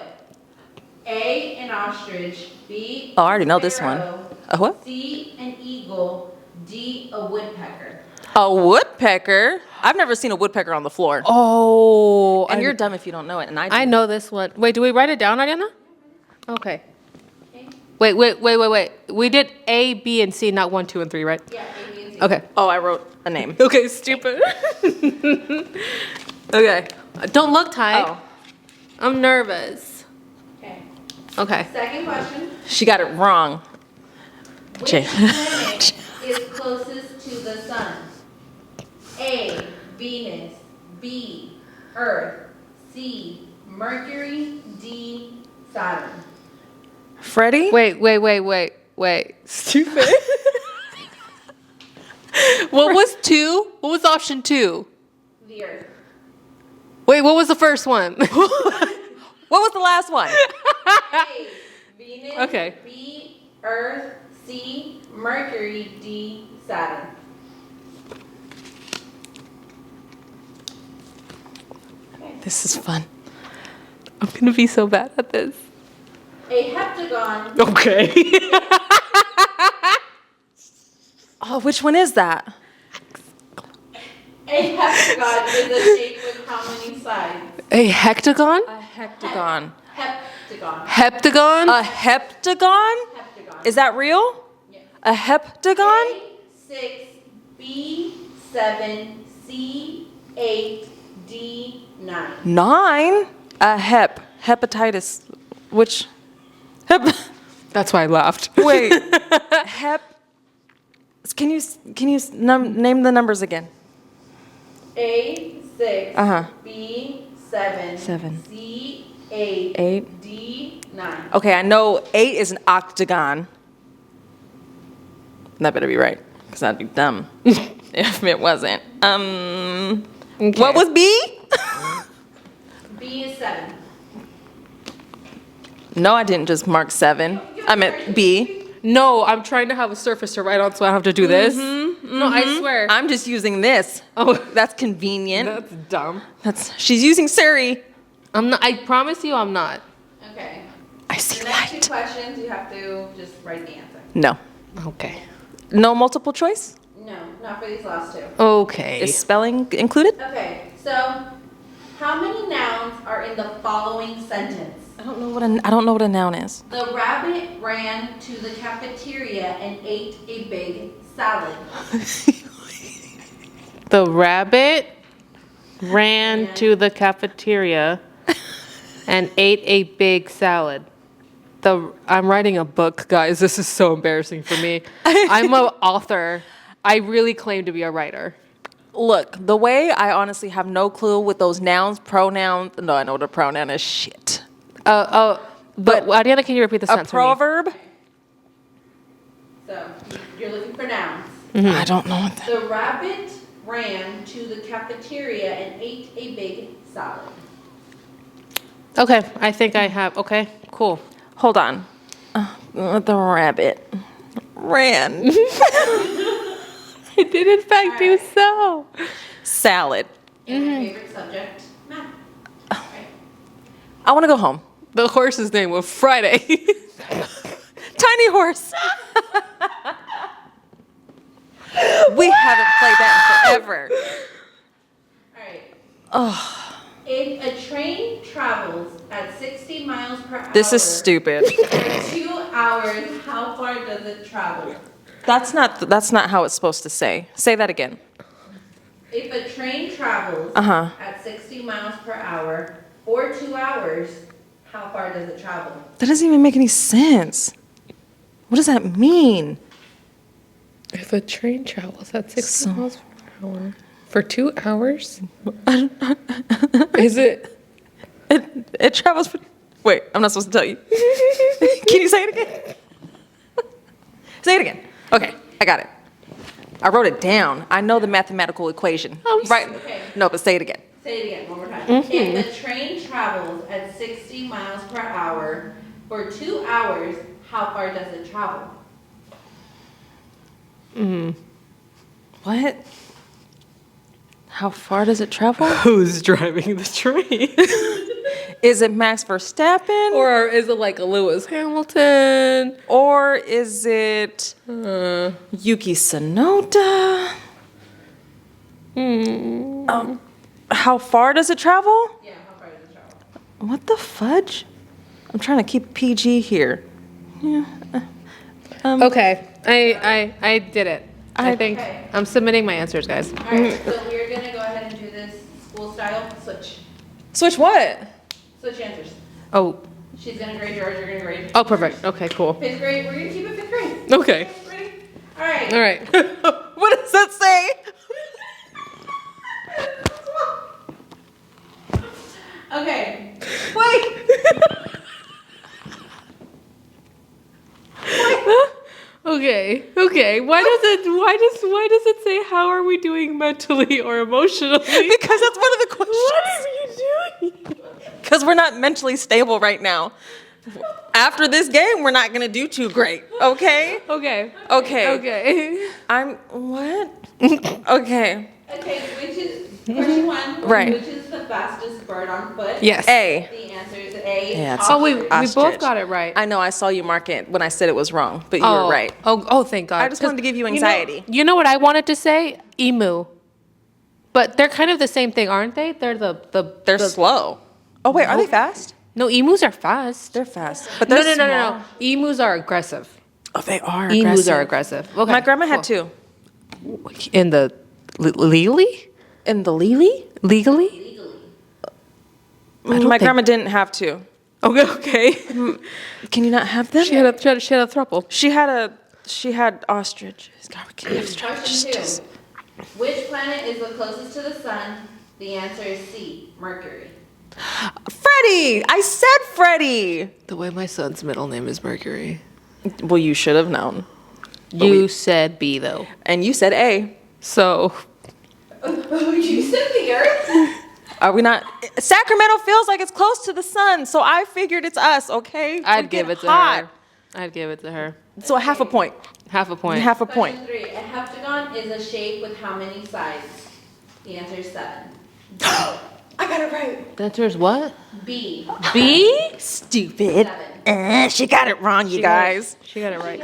A, an ostrich. B, Oh, I already know this one. sparrow, A what? C, an eagle. D, a woodpecker. A woodpecker? I've never seen a woodpecker on the floor. Oh. And you're dumb if you don't know it, and I do. I know this one. Wait, do we write it down, Ariana? Okay. Okay. Wait. We did A, B, and C, not 1, 2, and 3, right? Yeah, A, B, and C. Okay. Oh, I wrote a name. Okay, stupid. Okay. Don't look, Ty. Oh. I'm nervous. Okay. Okay. Second question. She got it wrong. Which Jay. planet is closest to the sun? A, Venus. B, Earth. C, Mercury. D, Saturn. Freddie? Wait. Stupid. What was 2? What was option 2? The Earth. Wait, what was the first one? What was the last one? A, Venus. Okay. B, Earth. C, Mercury. D, Saturn. This is fun. I'm gonna be so bad at this. A heptagon. Okay. Oh, which one is that? A heptagon is a shape with how many sides? A hectagon? A heptagon. Heptagon. Heptagon? A heptagon? Heptagon. Is that real? Yeah. A heptagon? A6, B7, C8, D9. 9? A hepatitis. Which? That's why I laughed. Wait. Hep. Can you name the numbers again? A6, Uh-huh. B7, 7. C8, 8. D9. Okay, I know 8 is an octagon. That better be right, because that'd be dumb if it wasn't. What was B? B is 7. No, I didn't just mark 7. I meant B. No, I'm trying to have a surface to write on so I don't have to do this. No, I swear. I'm just using this. Oh, That's convenient. that's dumb. She's using Siri. I'm not. I promise you, I'm not. Okay. I see The next light. 2 questions, you have to just write the answer. No. Okay. No multiple choice? No, not for these last 2. Okay. Is spelling included? Okay, so how many nouns are in the following sentence? I don't know what a noun is. The rabbit ran to the cafeteria and ate a big salad. The rabbit ran to the cafeteria and ate a big salad. I'm writing a book, guys. This is so embarrassing for me. I'm an author. I really claim to be a writer. Look, the way I honestly have no clue with those nouns, pronouns. No, I know what a pronoun is. Shit. But Ariana, can you repeat the A sentence for me? proverb? So you're looking for nouns. I don't know what that. The rabbit ran to the cafeteria and ate a big salad. Okay, I think I have. Okay, cool. Hold on. The rabbit ran. I did in fact do so. Salad. And your favorite subject, math. Right. I want to go home. The horse's name was Friday. Tiny horse. We haven't played that in forever. All right. If a train travels at 60 miles per hour This is stupid. for 2 hours, how far does it travel? That's not how it's supposed to say. Say that again. If a train travels at 60 miles per hour for 2 hours, how far does it travel? That doesn't even make any sense. What does that mean? If a train travels at 60 miles per hour for 2 hours, is it? It travels for. Wait, I'm not supposed to tell you. Can you say it again? Say it again. Okay, I got it. I wrote it down. I know the mathematical equation. Right? Okay. No, but say it again. Say it again, one more time. If the train travels at 60 miles per hour for 2 hours, how far does it travel? What? How far does it travel? Who's driving the train? Is it Max Verstappen? Or is it like a Lewis Hamilton? Or is it Yuki Tsunoda? How far does it travel? Yeah, how far does it travel? What the fudge? I'm trying to keep PG here. Yeah. Okay, I did it. I think Okay. I'm submitting my answers, guys. All right, so we're gonna go ahead and do this school style switch. Switch what? Switch answers. Oh, She's gonna grade yours, you're gonna grade. oh, perfect. Okay, cool. 5th grade, we're gonna keep it 5th grade. Okay. Ready? All right. All right. What does that say? Okay. Wait. Okay. Okay. Why does it say how are we doing mentally or emotionally? Because that's one of the questions. What are you doing? Because we're not mentally stable right now. After this game, we're not going to do too great, okay? Okay. Okay. Okay. I'm, what? Okay. Okay, which is, question 1. Right. Which is the fastest bird on foot? Yes. A. The answer is A. Yeah, it's Oh, we Ostrich. both got it right. I know, I saw you mark it when I said it was wrong, but you were right. Oh, thank God. I just wanted to give you anxiety. You know what I wanted to say? Emu. But they're kind of the same thing, aren't they? They're They're slow. Oh, wait, are they fast? No, emus are fast. They're fast. But No, they're no. Emus are aggressive. Oh, they are Emus are aggressive. Okay. My grandma had cool. two. In the legally? In the Lily? Legally? Legally. My grandma didn't have two. Okay. Can you not have them? She had a throuple. She had ostriches. God, we can have Question 2. ostriches. Which planet is the closest to the sun? The answer is C, Mercury. Freddie! I said Freddie! The way my son's middle name is Mercury. Well, you should have known. You said B though. And you said A. So You said the Earth? Are we not? Sacramento feels like it's close to the sun, so I figured it's us, okay? I'd We give get it to hot. her. I'd give it to her. So half a point. Half a point. Half a point. Question 3. A heptagon is a shape with how many sides? The answer is 7. I got got it right. The answer is what? B. B? Stupid. 7. She got it wrong, you guys. She got it right.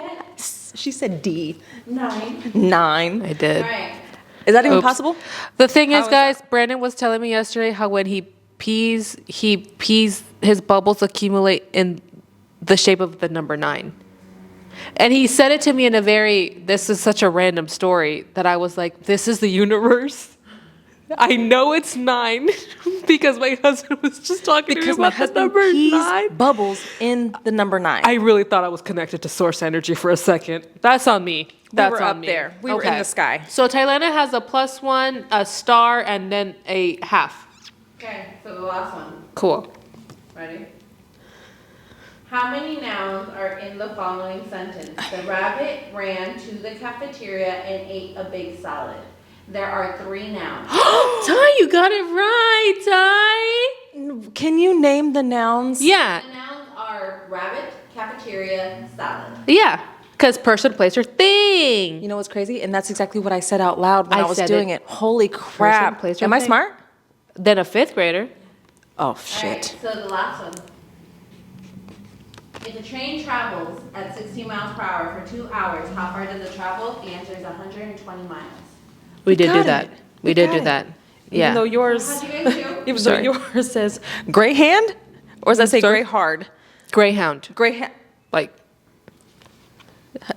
She said D. 9. 9. I did. All right. Is that even Oops. possible? The thing How is, is guys, Brandon was telling me yesterday how when he pees, his bubbles accumulate in the shape of the number 9. And he said it to me in a this is such a random story that I was like, this is the universe. I know it's 9 because my husband was just talking to me Because my about the husband number pees 9. bubbles in the number 9. I really thought I was connected to source energy for a second. That's on me. That's were on up me. there. We were in the sky. So Thailandia has a +1, a star, and then a half. Okay, so the last one. Cool. Ready? How many nouns are in the following sentence? The rabbit ran to the cafeteria and ate a big salad. There are 3 nouns. Ty, you got it right, Ty. Can you name the nouns? Yeah, The nouns are rabbit, cafeteria, salad. yeah. Because person, place, or thing. You know what's crazy? And that's exactly what I said out loud when I I was said doing it. it. Holy crap. place, or Am I thing. smart? Then a 5th grader. Oh, All right, shit. so the last one. If a train travels at 60 miles per hour for 2 hours, how far does it travel? The answer is 120 miles. We did got do it. that. We We did got do it. that. Even though Yeah. yours, How'd you guys do? even Sorry. though yours says gray hand? Or does that say Sorry? gray hard? Greyhound. Gray hand. Like,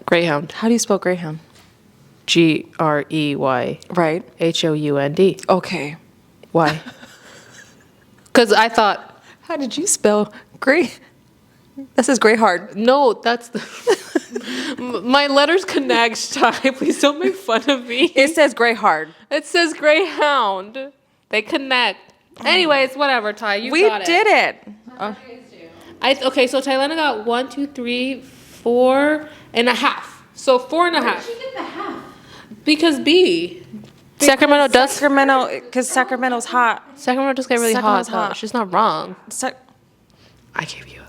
Greyhound. How do you spell greyhound? Greyhound. Right. Okay. Why? Because I thought, How did you spell gray? That says gray hard. no, that's the. My letters connect, Ty. Please don't make fun of me. It says gray hard. It says Greyhound. They connect. Anyways, whatever, Ty. You We got did it. How'd you guys do? Okay, so Thailand got 1, 2, 3, 4 and a half. So 4 and a Where half. did you get the half? Because B. Sacramento does. Sacramento, because Sacramento's hot. Sacramento does get really hot, Sacramento's though. hot. She's not wrong. I gave you.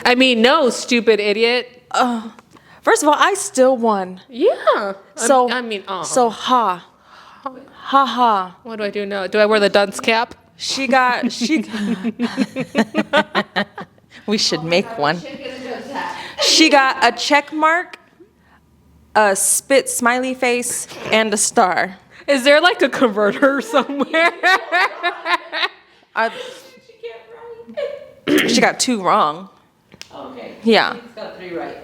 I mean, no, stupid idiot. First of all, I still won. Yeah. So I mean, so ha ha. what do I do now? Do I wear the dunce cap? She got. We should make one. Chicken and toast hat. She got a check mark, a spit smiley face, and a star. Is there like a converter somewhere? I- She can't write. she got 2 wrong. Okay. Yeah. She's got 3 right.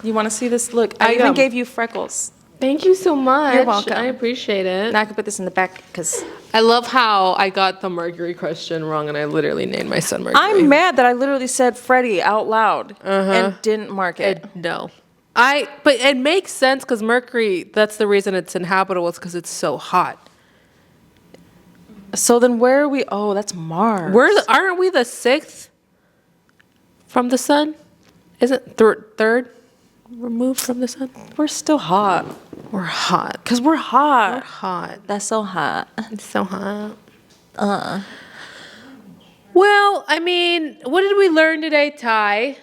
You want to see this? Look, I even gave you freckles. Thank you so much. You're welcome. I appreciate it. Now I can put this in the back because I love how I got the Mercury question wrong and I literally named my son Mercury. I'm mad that I literally said Freddie out loud and didn't mark it. No. But it makes sense because Mercury, that's the reason it's inhabitable, is because it's so hot. So then where are we? Oh, that's Mars. Aren't we the 6th from the sun? Isn't third removed from the sun? We're still hot. We're hot. Because we're hot. We're hot. That's so hot. It's so hot. Well, I mean, what did we learn today, Ty?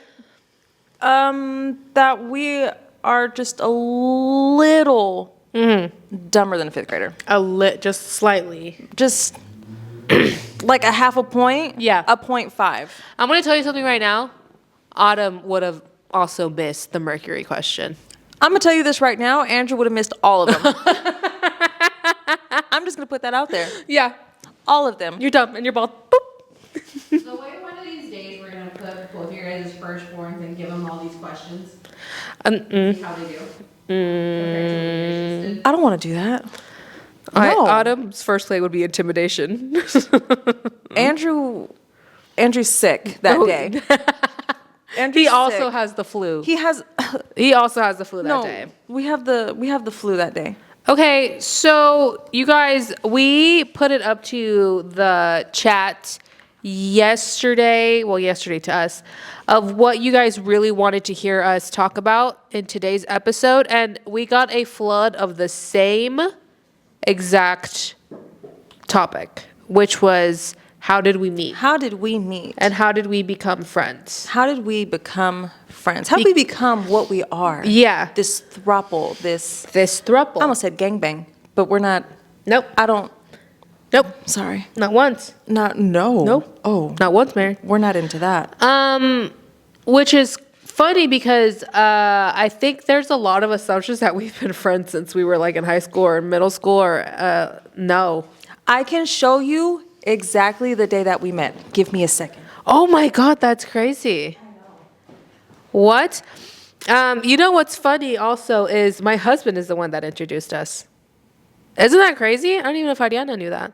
That we are just a little dumber than a 5th grader. Just slightly. Just like a half a point. Yeah. A 0.5. I'm going to tell you something right now. Autumn would have also missed the Mercury question. I'm going to tell you this right now. Andrew would have missed all of them. I'm just going to put that out there. Yeah. All of them. You're dumb and you're bald. Boop. So wait, one of these days we're gonna put both of your guys' firstborns and give them all these questions. See how they do. Okay, I don't want to do that. No. Autumn's first play would be intimidation. Andrew's sick that day. Andrew's He also sick. has the flu. He also has the flu that no. day. We have the flu that day. Okay, so you guys, we put it up to the chat yesterday to us, of what you guys really wanted to hear us talk about in today's episode, and we got a flood of the same exact topic, which was how did we meet? How did we meet? And how did we become friends? How did we become friends? How did we become what we are? Yeah. This throuple, this This throuple. I almost said gangbang, but we're not. Nope. I don't. Nope. Sorry. Not once. No. Nope. Oh, Not once, Mary. we're not into that. Which is funny because I think there's a lot of assumptions that we've been friends since we were like in high school or middle school or no. I can show you exactly the day that we met. Give me a second. Oh my God, that's crazy. What? You know what's funny also is my husband is the one that introduced us. Isn't that crazy? I don't even know if Ariana knew that.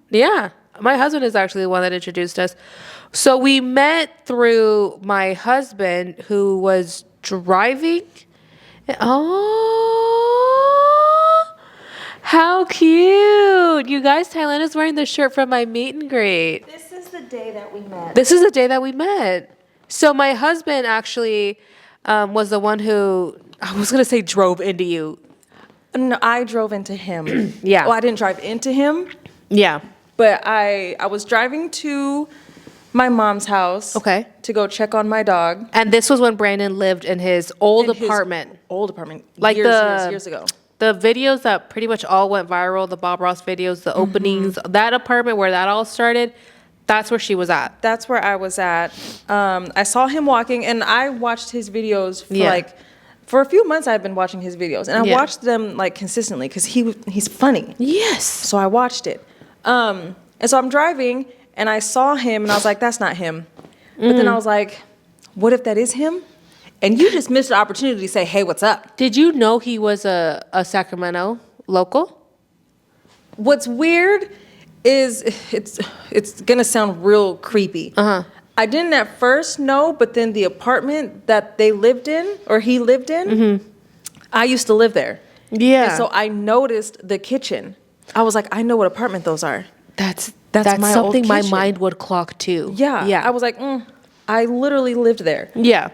Yeah, my husband is actually the one that introduced us. So we met through my husband who was driving. Oh, how cute. You guys, Thailand is wearing the shirt from my meet and greet. This is the day that we met. This is the day that we met. So my husband actually was the one who, I was going to say drove into you. No, I drove into him. Yeah. Well, I didn't drive into him, Yeah. but I was driving to my mom's house. Okay. To go check on my dog. And this was when Brandon lived in his old In his apartment. Old apartment. Like years ago. The videos that pretty much all went viral, the Bob Ross videos, the openings, that apartment where that all started, that's where she was at. That's where I was at. I saw him walking, and I watched his videos for a few months. I've been watching his videos, and I watched them like consistently because he's funny. Yes. So I watched it. And so I'm driving, and I saw him, and I was like, that's not him. But then I was like, what if that is him? And you just missed the opportunity to say, hey, what's up? Did you know he was a Sacramento local? What's weird is it's gonna sound real creepy. I didn't at first know, but then the apartment that they lived in, or he lived in, I used to live there. Yeah. And so I noticed the kitchen. I was like, I know what apartment those are. That's my old something my kitchen. mind would clock too. Yeah. Yeah. I was like, I literally lived there. Yeah.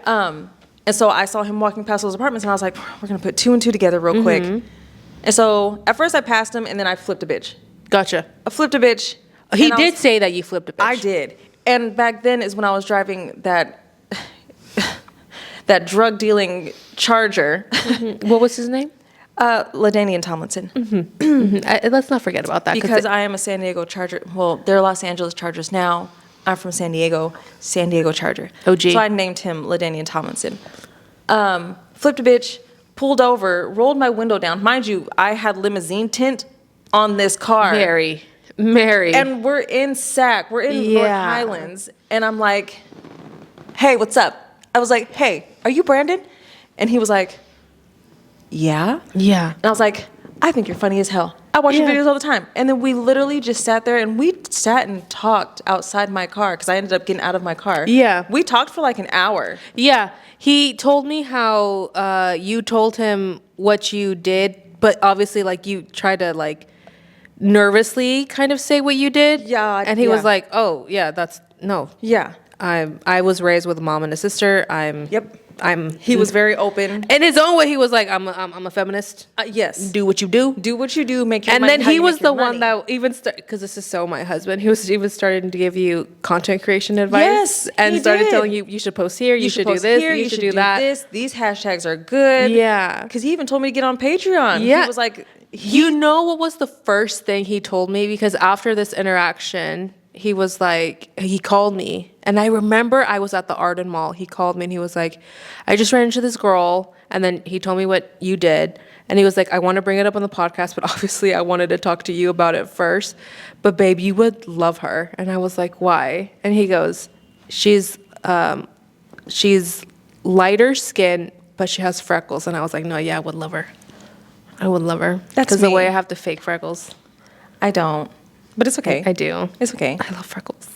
And so I saw him walking past those apartments, and I was like, we're gonna put two and two together real quick. And so at first I passed him, and then I flipped a bitch. Gotcha. I flipped a bitch. He and I did was- say that you flipped a bitch. I did. And back then is when I was driving that drug dealing Charger. What was his name? LaDainian Tomlinson. Let's not forget about that. Because I am a San Diego Charger. Well, they're Los Angeles Chargers now. I'm from San Diego Charger. OG. So I named him LaDainian Tomlinson. Flipped a bitch, pulled over, rolled my window down. Mind you, I had limousine tint on this car. Mary. And we're in SAC. We're in North Highlands. And I'm like, hey, what's up? I was like, hey, are you Brandon? And he was like, yeah. Yeah. And I was like, I think you're funny as hell. I watch your Yeah. videos all the time. And then we literally just sat there and we sat and talked outside my car because I ended up getting out of my car. Yeah. We talked for like an hour. Yeah. He told me how you told him what you did, but obviously like you tried to like nervously kind of say what you did. Yeah, And he yeah. was like, oh, yeah, that's no. Yeah. I was raised with a mom and a sister. He was very open. in his own way. He was like, I'm a feminist. Yes. Do what you do. Do what you do, make your And money. then how he you was make your the one money. that even because this is so my husband. He was even starting to give you content creation advice. Yes, and he started did. telling you should post here, you should do post this, here, you should do that. This. These hashtags are good. Yeah. Because he even told me to get on Patreon. Yeah. He was like, You know what was the first thing he told me? Because after this interaction, he was like, he called me. And I remember I was at the Arden Mall. He called me and he was like, I just ran into this girl. And then he told me what you did. And he was like, I want to bring it up on the podcast, but obviously I wanted to talk to you about it first. But babe, you would love her. And I was like, why? And he goes, she's lighter skin, but she has freckles. And I was like, no, yeah, I would love her. I would love her. That's because the me. way I have to fake freckles. I don't. But it's okay. I do. It's okay. I love freckles.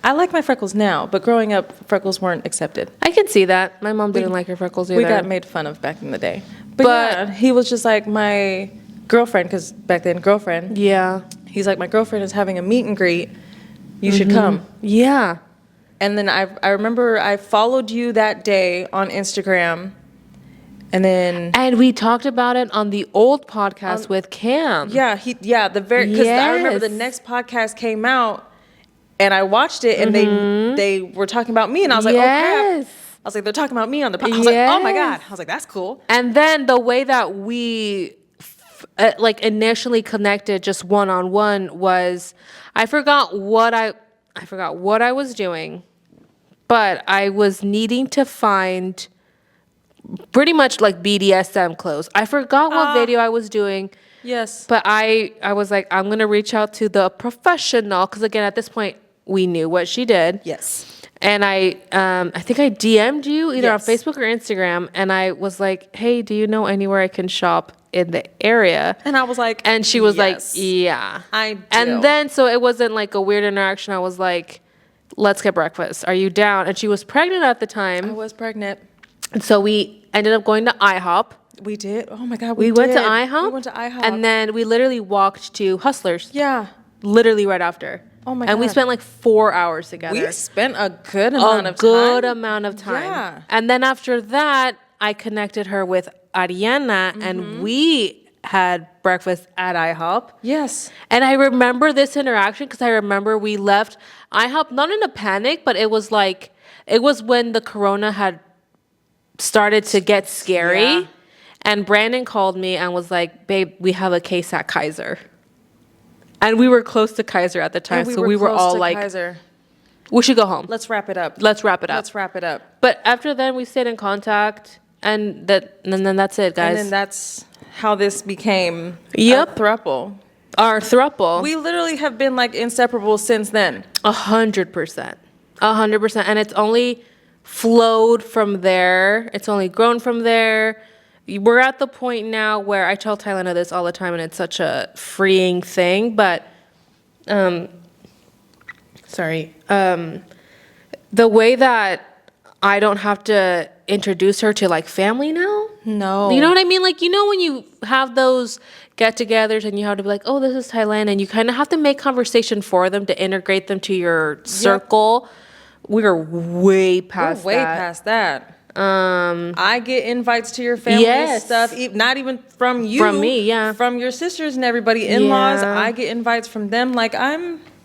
I like my freckles now, but growing up, freckles weren't accepted. I can see that. My mom didn't like her freckles either. We got made fun of back in the day. But But- yeah, he was just like my girlfriend, because back then, girlfriend. Yeah. He's like, my girlfriend is having a meet and greet. You should come. Yeah. And then I remember I followed you that day on Instagram. And then, And we talked about it on the old podcast with Cam. because I remember the Yes. next podcast came out and I watched it and they were talking about me and I was like, oh Yes. crap. I was like, they're talking about me on the podcast. I was like, oh my God. Yes. I was like, that's cool. And then the way that we like initially connected just one-on-one was I forgot what I was doing, but I was needing to find pretty much like BDSM clothes. I forgot what video I was doing. Yes. But I was like, I'm going to reach out to the professional, because again, at this point, we knew what she did. Yes. And I think I DM'd you either on Yes. Facebook or Instagram, and I was like, hey, do you know anywhere I can shop in the area? And I was like, And she was yes, like, yeah. I do. And then, so it wasn't like a weird interaction. I was like, let's get breakfast. Are you down? And she was pregnant at the I time. was pregnant. And so we ended up going to IHOP. We did. Oh my God. We went to did. IHOP. We went to IHOP. And then we literally walked to Hustlers. yeah. Literally right after. Oh my And we God. spent like 4 hours together. We spent a good amount of time. Good amount of time. Yeah. And then after that, I connected her with Ariana, and we had breakfast at IHOP. Yes. And I remember this interaction because I remember we left IHOP not in a panic, but it was when the corona had started to get scary. Yeah. And Brandon called me and was like, babe, we have a case at Kaiser. And we were close to Kaiser at the time, so we were close all to like, Kaiser. we should go home. Let's wrap it up. Let's wrap it up. Let's wrap it up. But after then, we stayed in contact, and then that's it, guys. And then that's how this became Yep. a throuple. Our throuple. We literally have been like inseparable since then. 100%. 100%. And it's only flowed from there. It's only grown from there. We're at the point now where I tell Tylena this all the time, and it's such a freeing thing, but the way that I don't have to introduce her to like family now. No. You know what I mean? Like, you know, when you have those get-togethers and you have to be like, oh, this is Thailand, and you kind of have to make conversation for them to integrate them to your circle. We're way past We're way that. past that. I get invites to your family Yes. stuff, not even from you. From me, yeah. From your sisters and everybody, in-laws. Yeah. I get invites from them. Like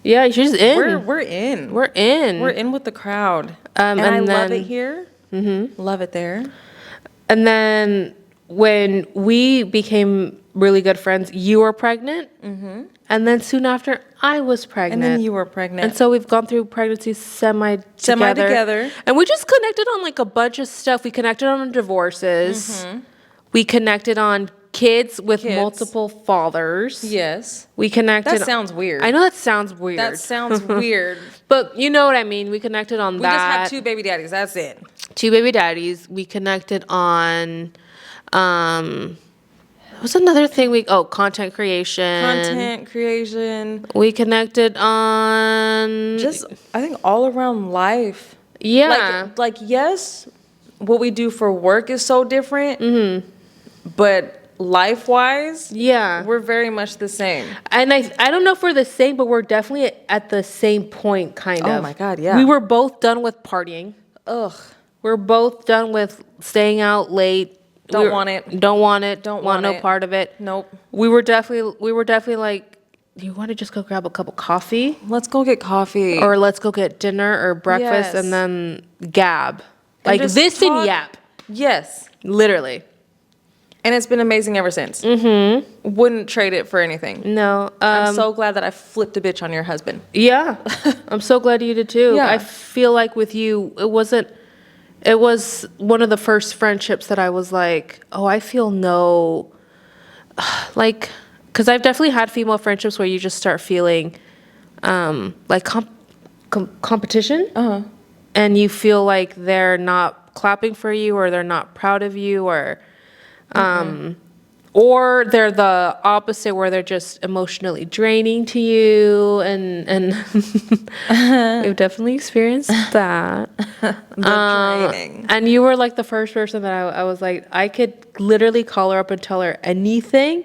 Yeah, she's in. we're in. We're in. We're in with the crowd. And I love it here. Mm-hmm. Love it there. And then when we became really good friends, you were pregnant. Mm-hmm. And then soon after, I was pregnant. And then you were pregnant. And so we've gone through pregnancies semi-together. And we just connected on like a bunch of stuff. We connected on divorces. Mm-hmm. We connected on kids with multiple fathers. Yes. We connected. That sounds weird. I know that sounds weird. That sounds weird. But you know what I mean. We connected on We that. just have 2 baby daddies. That's it. 2 baby daddies. We connected on, what was another thing content creation. Content creation. We connected on Just, I think all around life. yeah. Like yes, what we do for work is so different. Mm-hmm. But life-wise, Yeah. we're very much the same. And I don't know if we're the same, but we're definitely at the same point, kind of. Oh my God, yeah. We were both done with partying. Ugh. We're both done with staying out late. Don't want it. Don't want it. Don't want want no it. part of it. Nope. We were definitely like, you want to just go grab a cup of coffee? Let's go get coffee. Or let's go get dinner or breakfast Yes. and then gab. Like just this and talk. yap. Yes. Literally. And it's been amazing ever since. Mm-hmm. Wouldn't trade it for anything. No. I'm so glad that I flipped a bitch on your husband. Yeah. I'm so glad you did too. Yeah. I feel like with you, it was one of the first friendships that I was like, oh, I feel no, like, because I've definitely had female friendships where you just start feeling like competition. Uh-huh. And you feel like they're not clapping for you, or they're not proud of you, or they're the opposite, where they're just emotionally draining to you, and we've definitely experienced that. Draining. And you were like the first person that I was like, I could literally call her up and tell her anything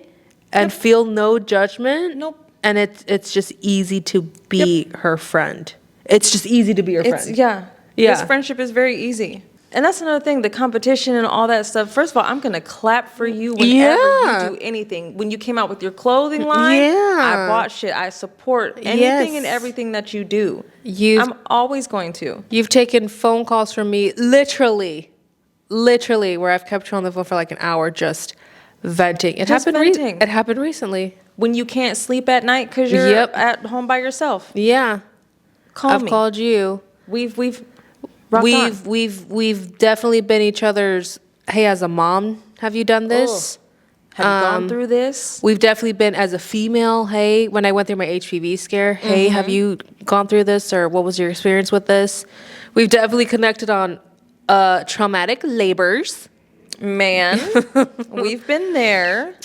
and feel no judgment. Nope. And it's just easy to be her friend. It's just easy to be her friend. Yeah. Yeah. This friendship is very easy. And that's another thing, the competition and all that stuff. First of all, I'm going to clap for you whenever Yeah. you do anything. When you came out with your clothing line, Yeah. I bought shit. I support anything Yes. and everything that you do. You've- I'm always going to. You've taken phone calls from me, literally, where I've kept you on the phone for like an hour just venting. It Just happened. venting. It happened recently. When you can't sleep at night because you're Yep. at home by yourself. Yeah, Call I've me. called you. We've rocked on. We've definitely been each other's. Hey, as a mom, have you done this? Have you gone through this? We've definitely been as a female. Hey, when I went through my HPV scare, hey, have you gone through this, or what was your experience with this? We've definitely connected on traumatic labors. Man, we've been there.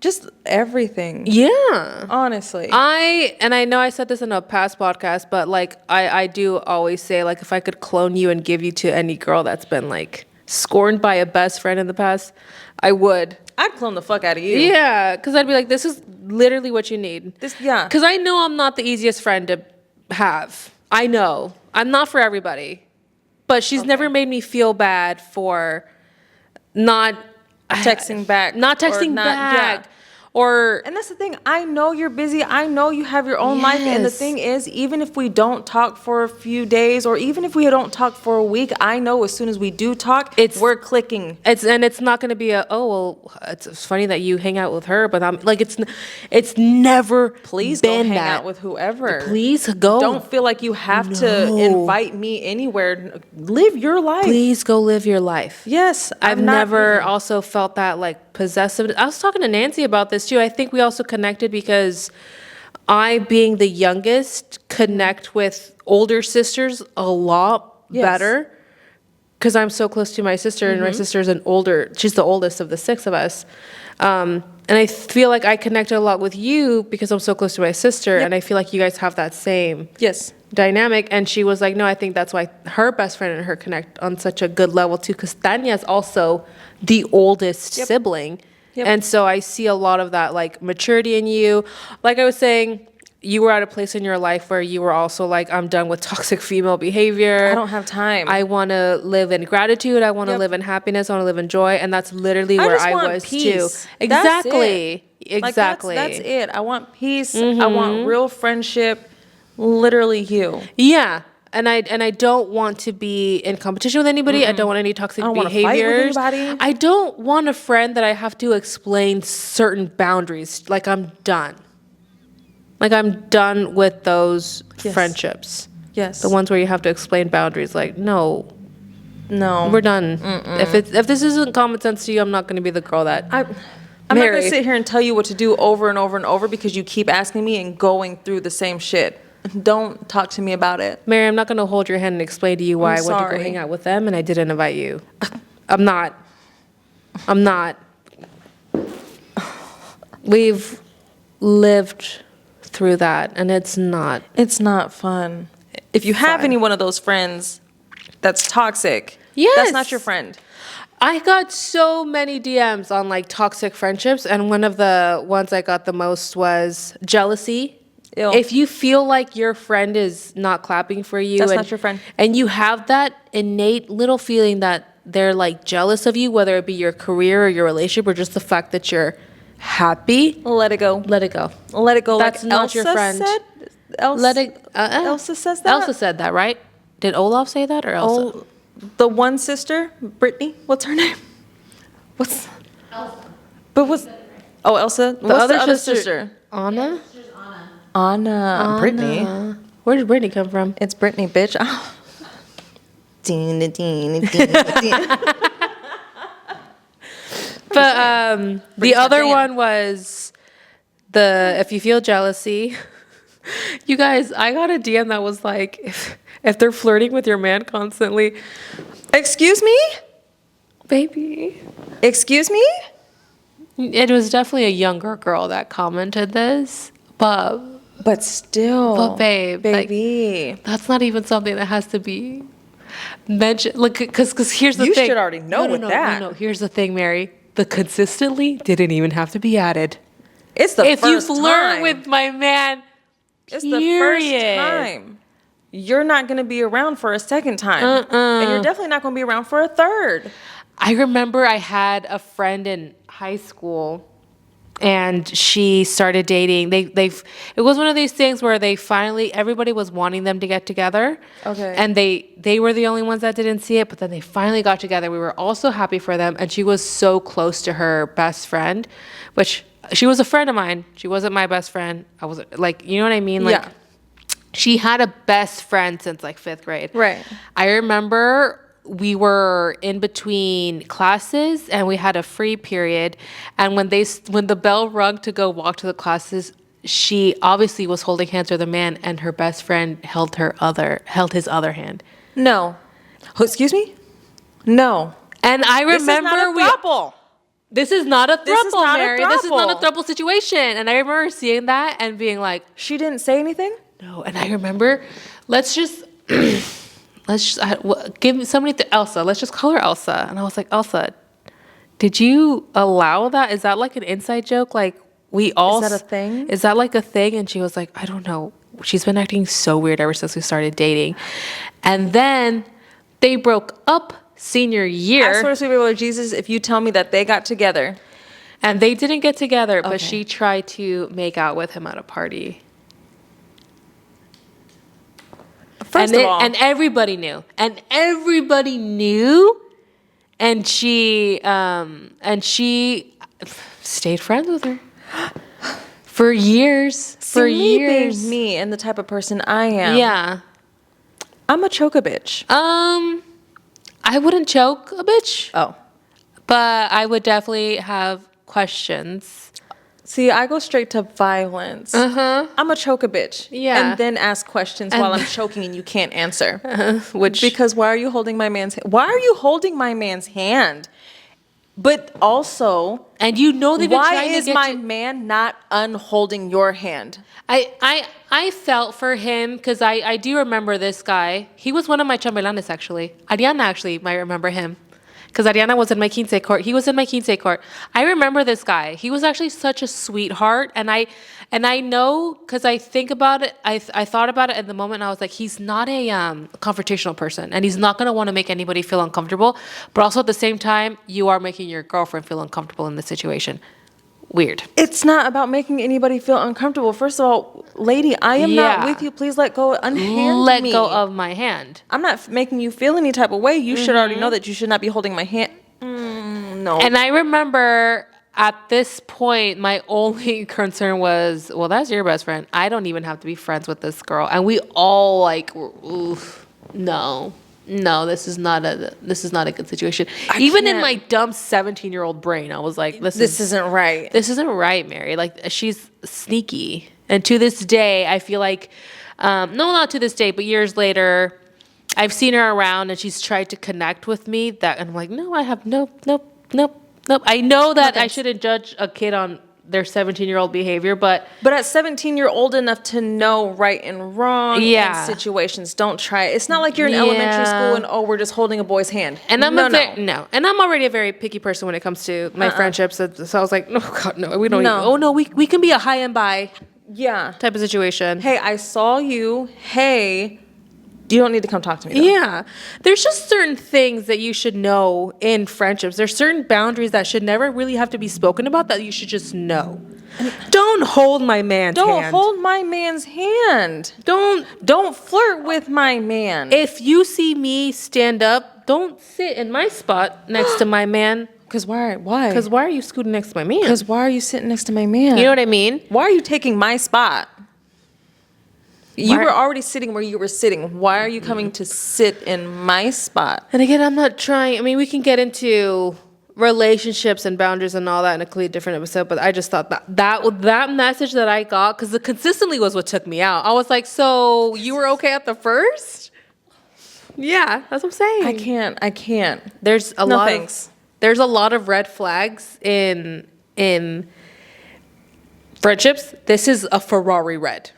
Just everything. Yeah. Honestly. I know I said this in a past podcast, but like I do always say, like, if I could clone you and give you to any girl that's been like scorned by a best friend in the past, I would. I'd clone the fuck out of you. Yeah, because I'd be like, this is literally what you need. Yeah. Because I know I'm not the easiest friend to have. I know. I'm not for everybody. But she's never made me feel bad for not Texting back. Not or texting not- back. yeah. Or And that's the thing. I know you're busy. I know you have your own life. And the Yes. thing is, even if we don't talk for a few days, or even if we don't talk for a week, I know as soon as we do talk, we're clicking. it's not going to be a, oh, well, it's funny that you hang out with her, but I'm like, it's never Please been go hang that. out with whoever. Please go. Don't feel like you have to No. invite me anywhere. Live your life. Please go live your life. Yes. I've I'm not- never also felt that like possessive. I was talking to Nancy about this too. I think we also connected because I, being the youngest, connect with older sisters a lot Yes. better because I'm so close to my sister, and my sister's she's the oldest of the six of us. And I feel like I connected a lot with you because I'm so close to my sister, and I feel like you guys have that same Yes. dynamic. And she was like, no, I think that's why her best friend and her connect on such a good level too, because Tanya's also the oldest sibling. Yep. And so I see a lot of that like maturity in you. Like I was saying, you were at a place in your life where you were also like, I'm done with toxic female behavior. I don't have time. I want to live in gratitude. I want to Yep. live in happiness. I want to live in joy. And that's literally where just I want was peace. too. That's Exactly. it. Like, Exactly. that's it. I want peace. I want real friendship. Literally you. Yeah. And I don't want to be in competition with anybody. I don't want any toxic I don't wanna fight with behaviors. anybody. I don't want a friend that I have to explain certain boundaries. Like I'm done. Like I'm done with those Yes. friendships. Yes. The ones where you have to explain boundaries. Like, no, No. we're done. If this isn't common sense to you, I'm not going to be the girl that. I'm not Mary. going to sit here and tell you what to do over and over and over because you keep asking me and going through the same shit. Don't talk to me about it. Mary, I'm not going to hold your hand and explain to you why I'm I went to sorry. go hang out with them and I didn't invite you. I'm not. We've lived through that, and it's not. It's not fun. If you have Fun. any one of those friends that's toxic, Yes. that's not your friend. I got so many DMs on like toxic friendships, and one of the ones I got the most was jealousy. Ew. If you feel like your friend is not clapping for you, That's and, not your friend. and you have that innate little feeling that they're like jealous of you, whether it be your career or your relationship or just the fact that you're happy, Let it go. let it go. Let it go. That's like not Elsa your friend. Said? Elsa, Let it. Elsa says that. Elsa said that, right? Did Olaf say that or Elsa? Oh, the one sister, Brittany. What's her name? What's? Elsa. But what's? Oh, Elsa. What's the other sister? Anna. There's Anna. Anna. Brittany. Anna. Where did Brittany come from? It's Brittany, bitch. Oh. Ding, ding, ding, ding. But the Brings other her one was if you feel jealousy. You guys, I got a DM that was like, if they're flirting with your man constantly, Excuse me? baby. Excuse me? It was definitely a younger girl that commented this, but But still. But babe, like, baby. that's not even something that has to be mentioned. Look, because here's the You thing. should already know with that. No, here's the thing, Mary. The consistently didn't even have to be added. It's the If you first flirt time. with my man, It's the first period. time. You're not going to be around for a second time. And you're definitely not going to be around for a third. I remember I had a friend in high school and she started dating. It was one of these things where they finally, everybody was wanting them to get together. Okay. And they were the only ones that didn't see it, but then they finally got together. We were all so happy for them. And she was so close to her best friend, which she was a friend of mine. She wasn't my best friend. I was like, you know what I mean? Like, Yeah. she had a best friend since like 5th grade. Right. I remember we were in between classes and we had a free period, and when the bell rung to go walk to the classes, she obviously was holding hands with a man, and her best friend held his other hand. No. Oh, excuse me? No. And I remember this is not a This is throuple, not a Mary. This is not a throuple. throuple situation. And I remember seeing that and being like, She didn't say anything? no. And I remember, let's just give somebody to Elsa. Let's just call her Elsa. And I was like, Elsa, did you allow that? Is that like an inside joke? Like, we all... Is that a thing? Is that like a thing? And she was like, I don't know. She's been acting so weird ever since we started dating. And then they broke up senior year. I swear to sweet baby Lord Jesus, if you tell me that they got together. And they didn't get together, but Okay. she tried to make out with him at a party. First of all. And everybody knew. And everybody knew. And she stayed friends with her. For years. For See, years. being me and the type of person I am. Yeah. I'm a choke a bitch. I wouldn't choke a bitch. Oh. But I would definitely have questions. See, I go straight to violence. Uh-huh. I'm a choke a bitch. Yeah. And then ask questions while I'm choking and you can't answer. Which... Because why are you holding my man's hand? Why are you holding my man's hand? But also, And you know they've been why trying to is get my you... man not unholding your hand? I felt for him because I do remember this guy. He was one of my chambelanes, actually. Ariana actually might remember him because Ariana was in my quince court. He was in my quince court. I remember this guy. He was actually such a sweetheart. And I know because I think about it. I thought about it in the moment. And I was like, he's not a confrontational person. And he's not going to want to make anybody feel uncomfortable. But also at the same time, you are making your girlfriend feel uncomfortable in this situation. Weird. It's not about making anybody feel uncomfortable. First of all, lady, I am not Yeah. with you. Please let go. Unhand Let me. go of my hand. I'm not making you feel any type of way. You should already know that you should not be holding my hand. No. And I remember at this point, my only concern was, well, that's your best friend. I don't even have to be friends with this girl. And we all like, were, oof, no, this is not a good situation. Even in can't. my dumb 17-year-old brain, I was like, this isn't right. This isn't right, Mary. Like, she's sneaky. And to this day, I feel like, no, not to this day, but years later, I've seen her around and she's tried to connect with me. And I'm like, no, I have nope. I know that I shouldn't judge a kid on their 17-year-old behavior, but At 17, you're old enough to know right and wrong Yeah. in situations. Don't try it. It's not like you're in elementary Yeah. school and, we're just holding a boy's hand. and I'm no. and I'm already a very picky person when it comes to my friendships. So I was like, oh God, no, we don't. No. Even, oh no, we can be a high and by Yeah. type of situation. Hey, I saw you. Hey, you don't need to come talk to me. Though. Yeah. There's just certain things that you should know in friendships. There's certain boundaries that should never really have to be spoken about that you should just know. Don't hold my man's Don't hand. hold my man's hand. Don't flirt with my man. If you see me stand up, don't sit in my spot next to my man. Because why? Because why are you scooting next to my man? Because why are you sitting next to my man? You know what I mean? Why are you taking my spot? You Why- were already sitting where you were sitting. Why are you coming to sit in my spot? And again, I'm not trying. I mean, we can get into relationships and boundaries and all that in a completely different episode, but I just thought that message that I got, because it consistently was what took me out. I was like, so you were okay at the first? Yeah, that's what I'm saying. I can't. There's a No lot thanks. there's a lot of red flags in friendships. This is a Ferrari red.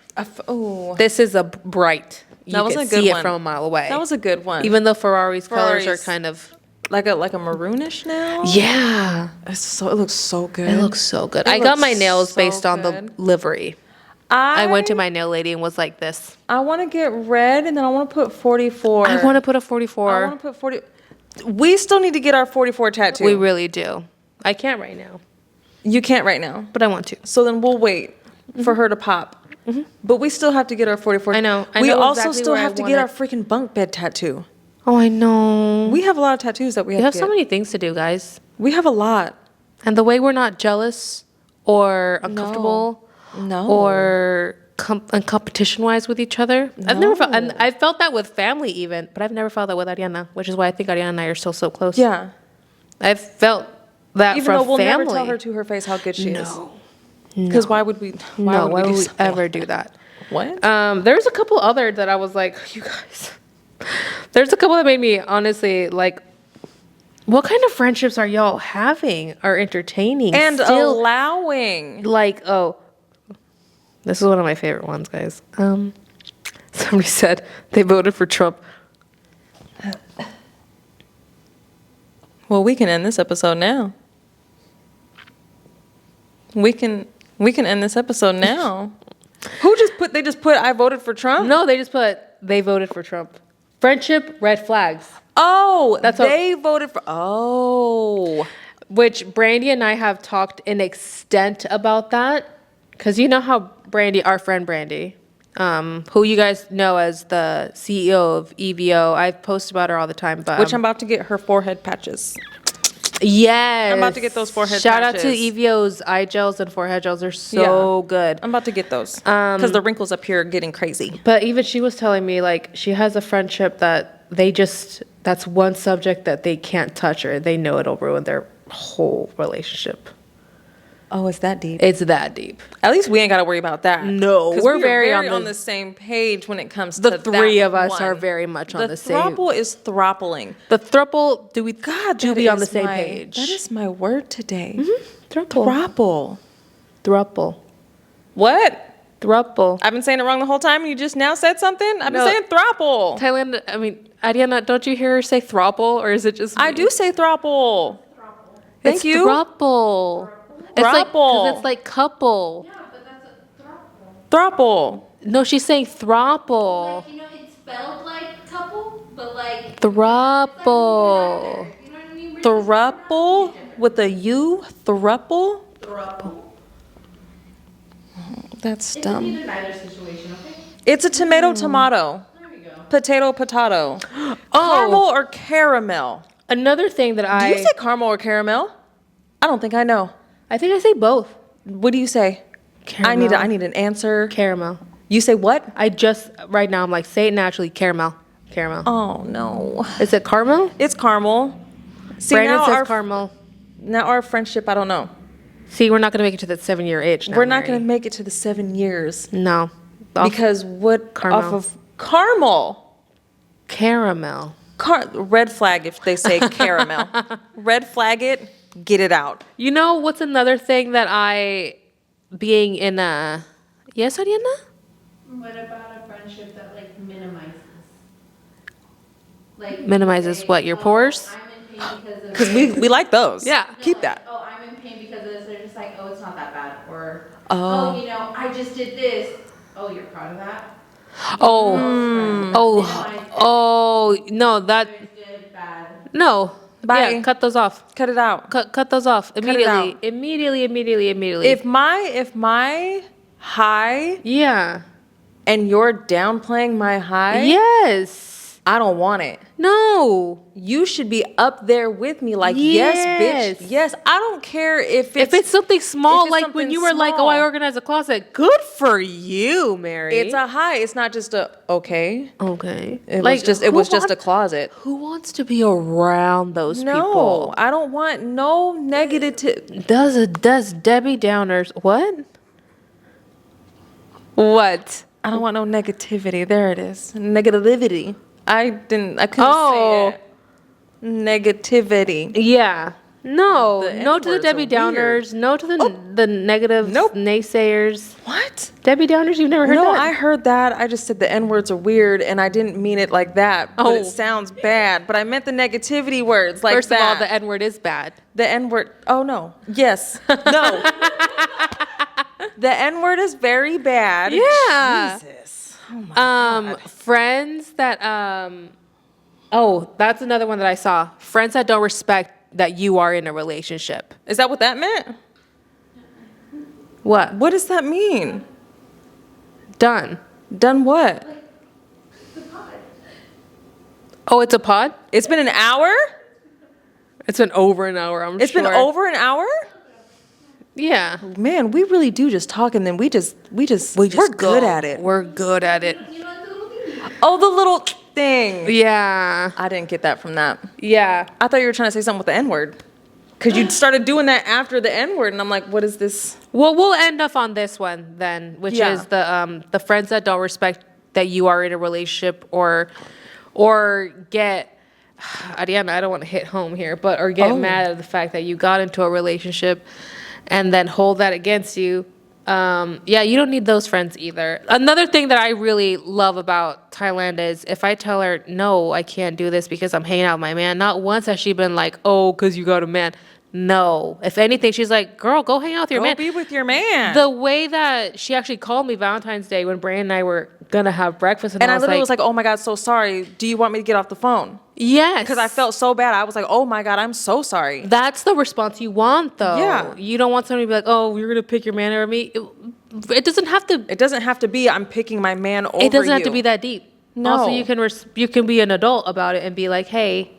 Oh, This is a bright. You That was can a good see one. it from a mile away. that was a good one. Even though Ferrari's colors are Ferraris. kind of like a maroonish now. yeah. It looks so good. It looks so good. It I got looks my nails so based on the good. livery. I went to my nail lady and was like this. I want to get red, and then I want to put 44. I want to put a I 44. want to put 40. We still need to get our 44 tattoo. We really do. I can't right now. You can't right now. but I want to. So then we'll wait for her to pop. But we still have to get our 44. I know. I we know also exactly still where I have to want get it. our freaking bunk bed tattoo. Oh, I know. We have a lot of tattoos that we We have have to so get. many things to do, guys. We have a lot. And the way we're not jealous or uncomfortable No. or in competition-wise with each other. I've never felt, and I felt that with family even, but I've never felt that with Ariana, which is why I think Ariana and I are still so close. Yeah. I've felt that Even from though we'll family. never tell her to her face how good she is. No. Because why would we? Why would do we something ever like do that? What? There's a couple other that I was like, you guys. There's a couple that made me honestly like, what kind of friendships are y'all having or entertaining? And still, allowing. like, oh, this is one of my favorite ones, guys. Somebody said they voted for Trump. Well, we can end this episode now. We can end this episode now. They just put I voted for Trump? No, they just put they voted for Trump. Friendship, red flags. Oh, That's they voted for. Oh. Which Brandy and I have talked in extent about that. Because you know how Brandy, our friend Brandy, who you guys know as the CEO of EVO, I've posted about her all the time. But Which I'm about to get her forehead patches. yes, I'm about to get those forehead Shout out to patches. EVO's eye gels and forehead gels. They're so good. I'm about to get those. Because the wrinkles up here are getting crazy. But even she was telling me, like, she has a friendship that that's one subject that they can't touch or they know it'll ruin their whole relationship. Oh, it's that deep. It's that deep. At least we ain't got to worry about that. No, 'Cause we're we are very on on the the same page when it comes to The that three of us one. are very much on the same. throuple is throupling. The throuple, do That we on the is same my- page? That is my word today. Throuple. Throuple. Throuple. What? Throuple. I've been saying it wrong the whole time and you just now said something? I've been No. saying throuple. Thailand, I mean, Ariana, don't you hear her say throuple or is it just me? I do say throuple. Thank It's you. throuple. It's like, 'cause Throuple. it's like couple. Yeah, but that's a throuple. Throuple. No, she's saying throuple. Like, you know, it's spelled like couple, but like. Throuple. You know what I mean? We're just Throuple with a U. Throuple. throuple. That's It's dumb. either neither situation, okay? It's a tomato. There we go. Potato. Oh. Caramel or caramel? Another thing that Do you say caramel or caramel? I don't think I know. I think I say both. What do you say? Caramel. I need an answer. Caramel. You say what? I just, right now, I'm like, say it naturally. Caramel. Caramel. Oh no. Is it caramel? It's caramel. See, Brandon now says caramel. now our friendship, I don't know. See, we're not going to make it to that 7-year age now, We're not going Mary. to make it to the 7 years. No. Because what Caramel. off of caramel? Caramel. Red flag if they say caramel. Red flag it, get it out. You know what's another thing that being in a, yes, Ariana? What about a friendship that like minimizes? Like Minimizes say, what, your "Oh, pores? I'm in pain because of Because this." we like those. Yeah. No, Keep like, that. Oh, I'm in pain because of this. They're just like, oh, it's not that bad. Or, Oh. oh, you know, I just did this. Oh, you're proud of that? Oh. Mm. Oh, no, that, Good, bad. no. Bye. Yeah, cut those off. Cut it out. Cut those off it immediately. out. Immediately. If my high Yeah. and you're downplaying my high, Yes. I don't want it. No. You should be up there with me like, yes, Yes. bitch. Yes. I don't care if If it's something small, it's like when something you were like, oh, small. I organized a closet. Good for you, Mary. it's a high. It's not just a okay. okay. It Like, was just who a wants- closet. Who wants to be around those No, people? I don't want no negative. Does Debbie Downers what? What? I don't want no negativity. There it is. Negativity. I couldn't Oh. say it. Negativity. Yeah. No. The No to the N-words Debbie are weird. Downers. No to the negative Nope. naysayers. What? Debbie Downers, you've never heard No, that? I heard that. I just said the N words are weird, and I didn't mean it like that. But Oh. it sounds bad. But I meant the negativity words like First that. of all, the N word is bad. The N word. Oh no. Yes. No. The N word is very bad. Yeah. Jesus. Oh my God. Friends that oh, that's another one that I saw. Friends that don't respect that you are in a relationship. Is that what that meant? What? What does that mean? Done. Done what? Oh, it's a pod? It's been an hour? It's been over an hour, I'm It's sure. been over an hour? Yeah. Man, we really do just talk and then we're good at it. We're good at it. Oh, the little thing. Yeah. I didn't get that from that. Yeah. I thought you were trying to say something with the N-word. Because you started doing that after the N-word, and I'm like, what is this? Well, we'll end up on this one then, which Yeah. is the friends that don't respect that you are in a relationship or get Ariana, I don't want to hit home here, but or get mad at the fact that you got into a relationship and then hold that against you. Yeah, you don't need those friends either. Another thing that I really love about Thailand is if I tell her, no, I can't do this because I'm hanging out with my man, not once has she been like, oh, because you got a man. No. If anything, she's like, girl, go hang out with your man. Go be with your man. The way that she actually called me Valentine's Day when Brandon and I were going to have breakfast. And I literally was like, oh my God, so sorry. Do you want me to get off the phone? yes. Because I felt so bad. I was like, oh my God, I'm so sorry. That's the response you want, though. Yeah. You don't want somebody to be like, oh, you're going to pick your man over me. It doesn't have to. It doesn't have to be I'm picking my man over It doesn't have to you. be that deep. No. Also, you can be an adult about it and be like, hey,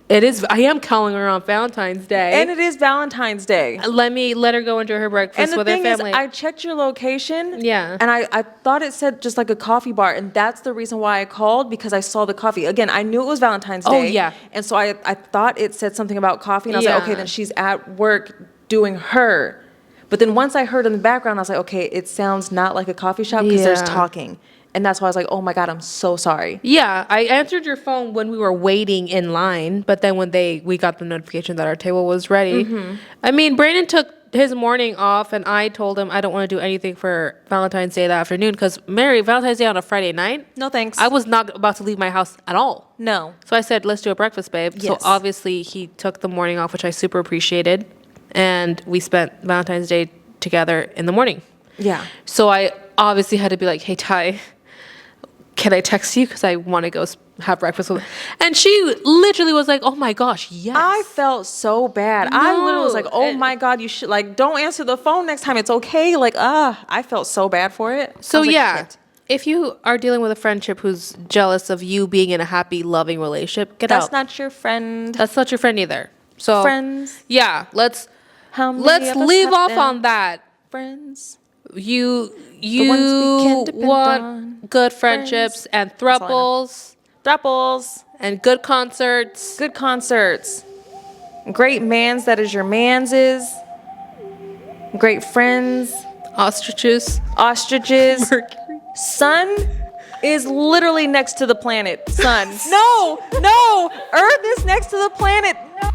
I am calling her on Valentine's Day. And it is Valentine's Day. Let her go enjoy her breakfast And the with her thing is, family. I checked your location. Yeah. And I thought it said just like a coffee bar. And that's the reason why I called, because I saw the coffee. Again, I knew it was Valentine's Day. Oh, yeah. And so I thought it said something about coffee. And I was like, Yeah. okay, then she's at work doing her. But then once I heard in the background, I was like, okay, it sounds not like a coffee shop because there's Yeah. talking. And that's why I was like, oh my God, I'm so sorry. Yeah, I answered your phone when we were waiting in line, but then when we got the notification that our table was ready. Mm-hmm. I mean, Brandon took his morning off, and I told him I don't want to do anything for Valentine's Day that afternoon because Valentine's Day on a Friday night. No thanks. I was not about to leave my house at all. No. So I said, let's do a breakfast, babe. So Yes. obviously he took the morning off, which I super appreciated, and we spent Valentine's Day together in the morning. Yeah. So I obviously had to be like, hey, Ty, can I text you? Because I want to go have breakfast with. And she literally was like, oh my gosh, yes. I felt so bad. I literally was like, No, oh my God, you should, like, don't answer the phone next time. It's okay. Like, I felt so bad for it. I So was like, yeah, shit. if you are dealing with a friendship who's jealous of you being in a happy, loving relationship, get That's out. not your friend. That's not your friend either. So Friends. yeah, let's How many of us leave have off them? on that. Friends. You ones we can depend want on. good friendships and all I know. throuples Throuples. and good concerts. Good concerts. Great mans that is your manses. Great friends. Ostriches. Ostriches. Mercury. Sun is literally next to the planet. Sun. No. Earth is next to the planet. No.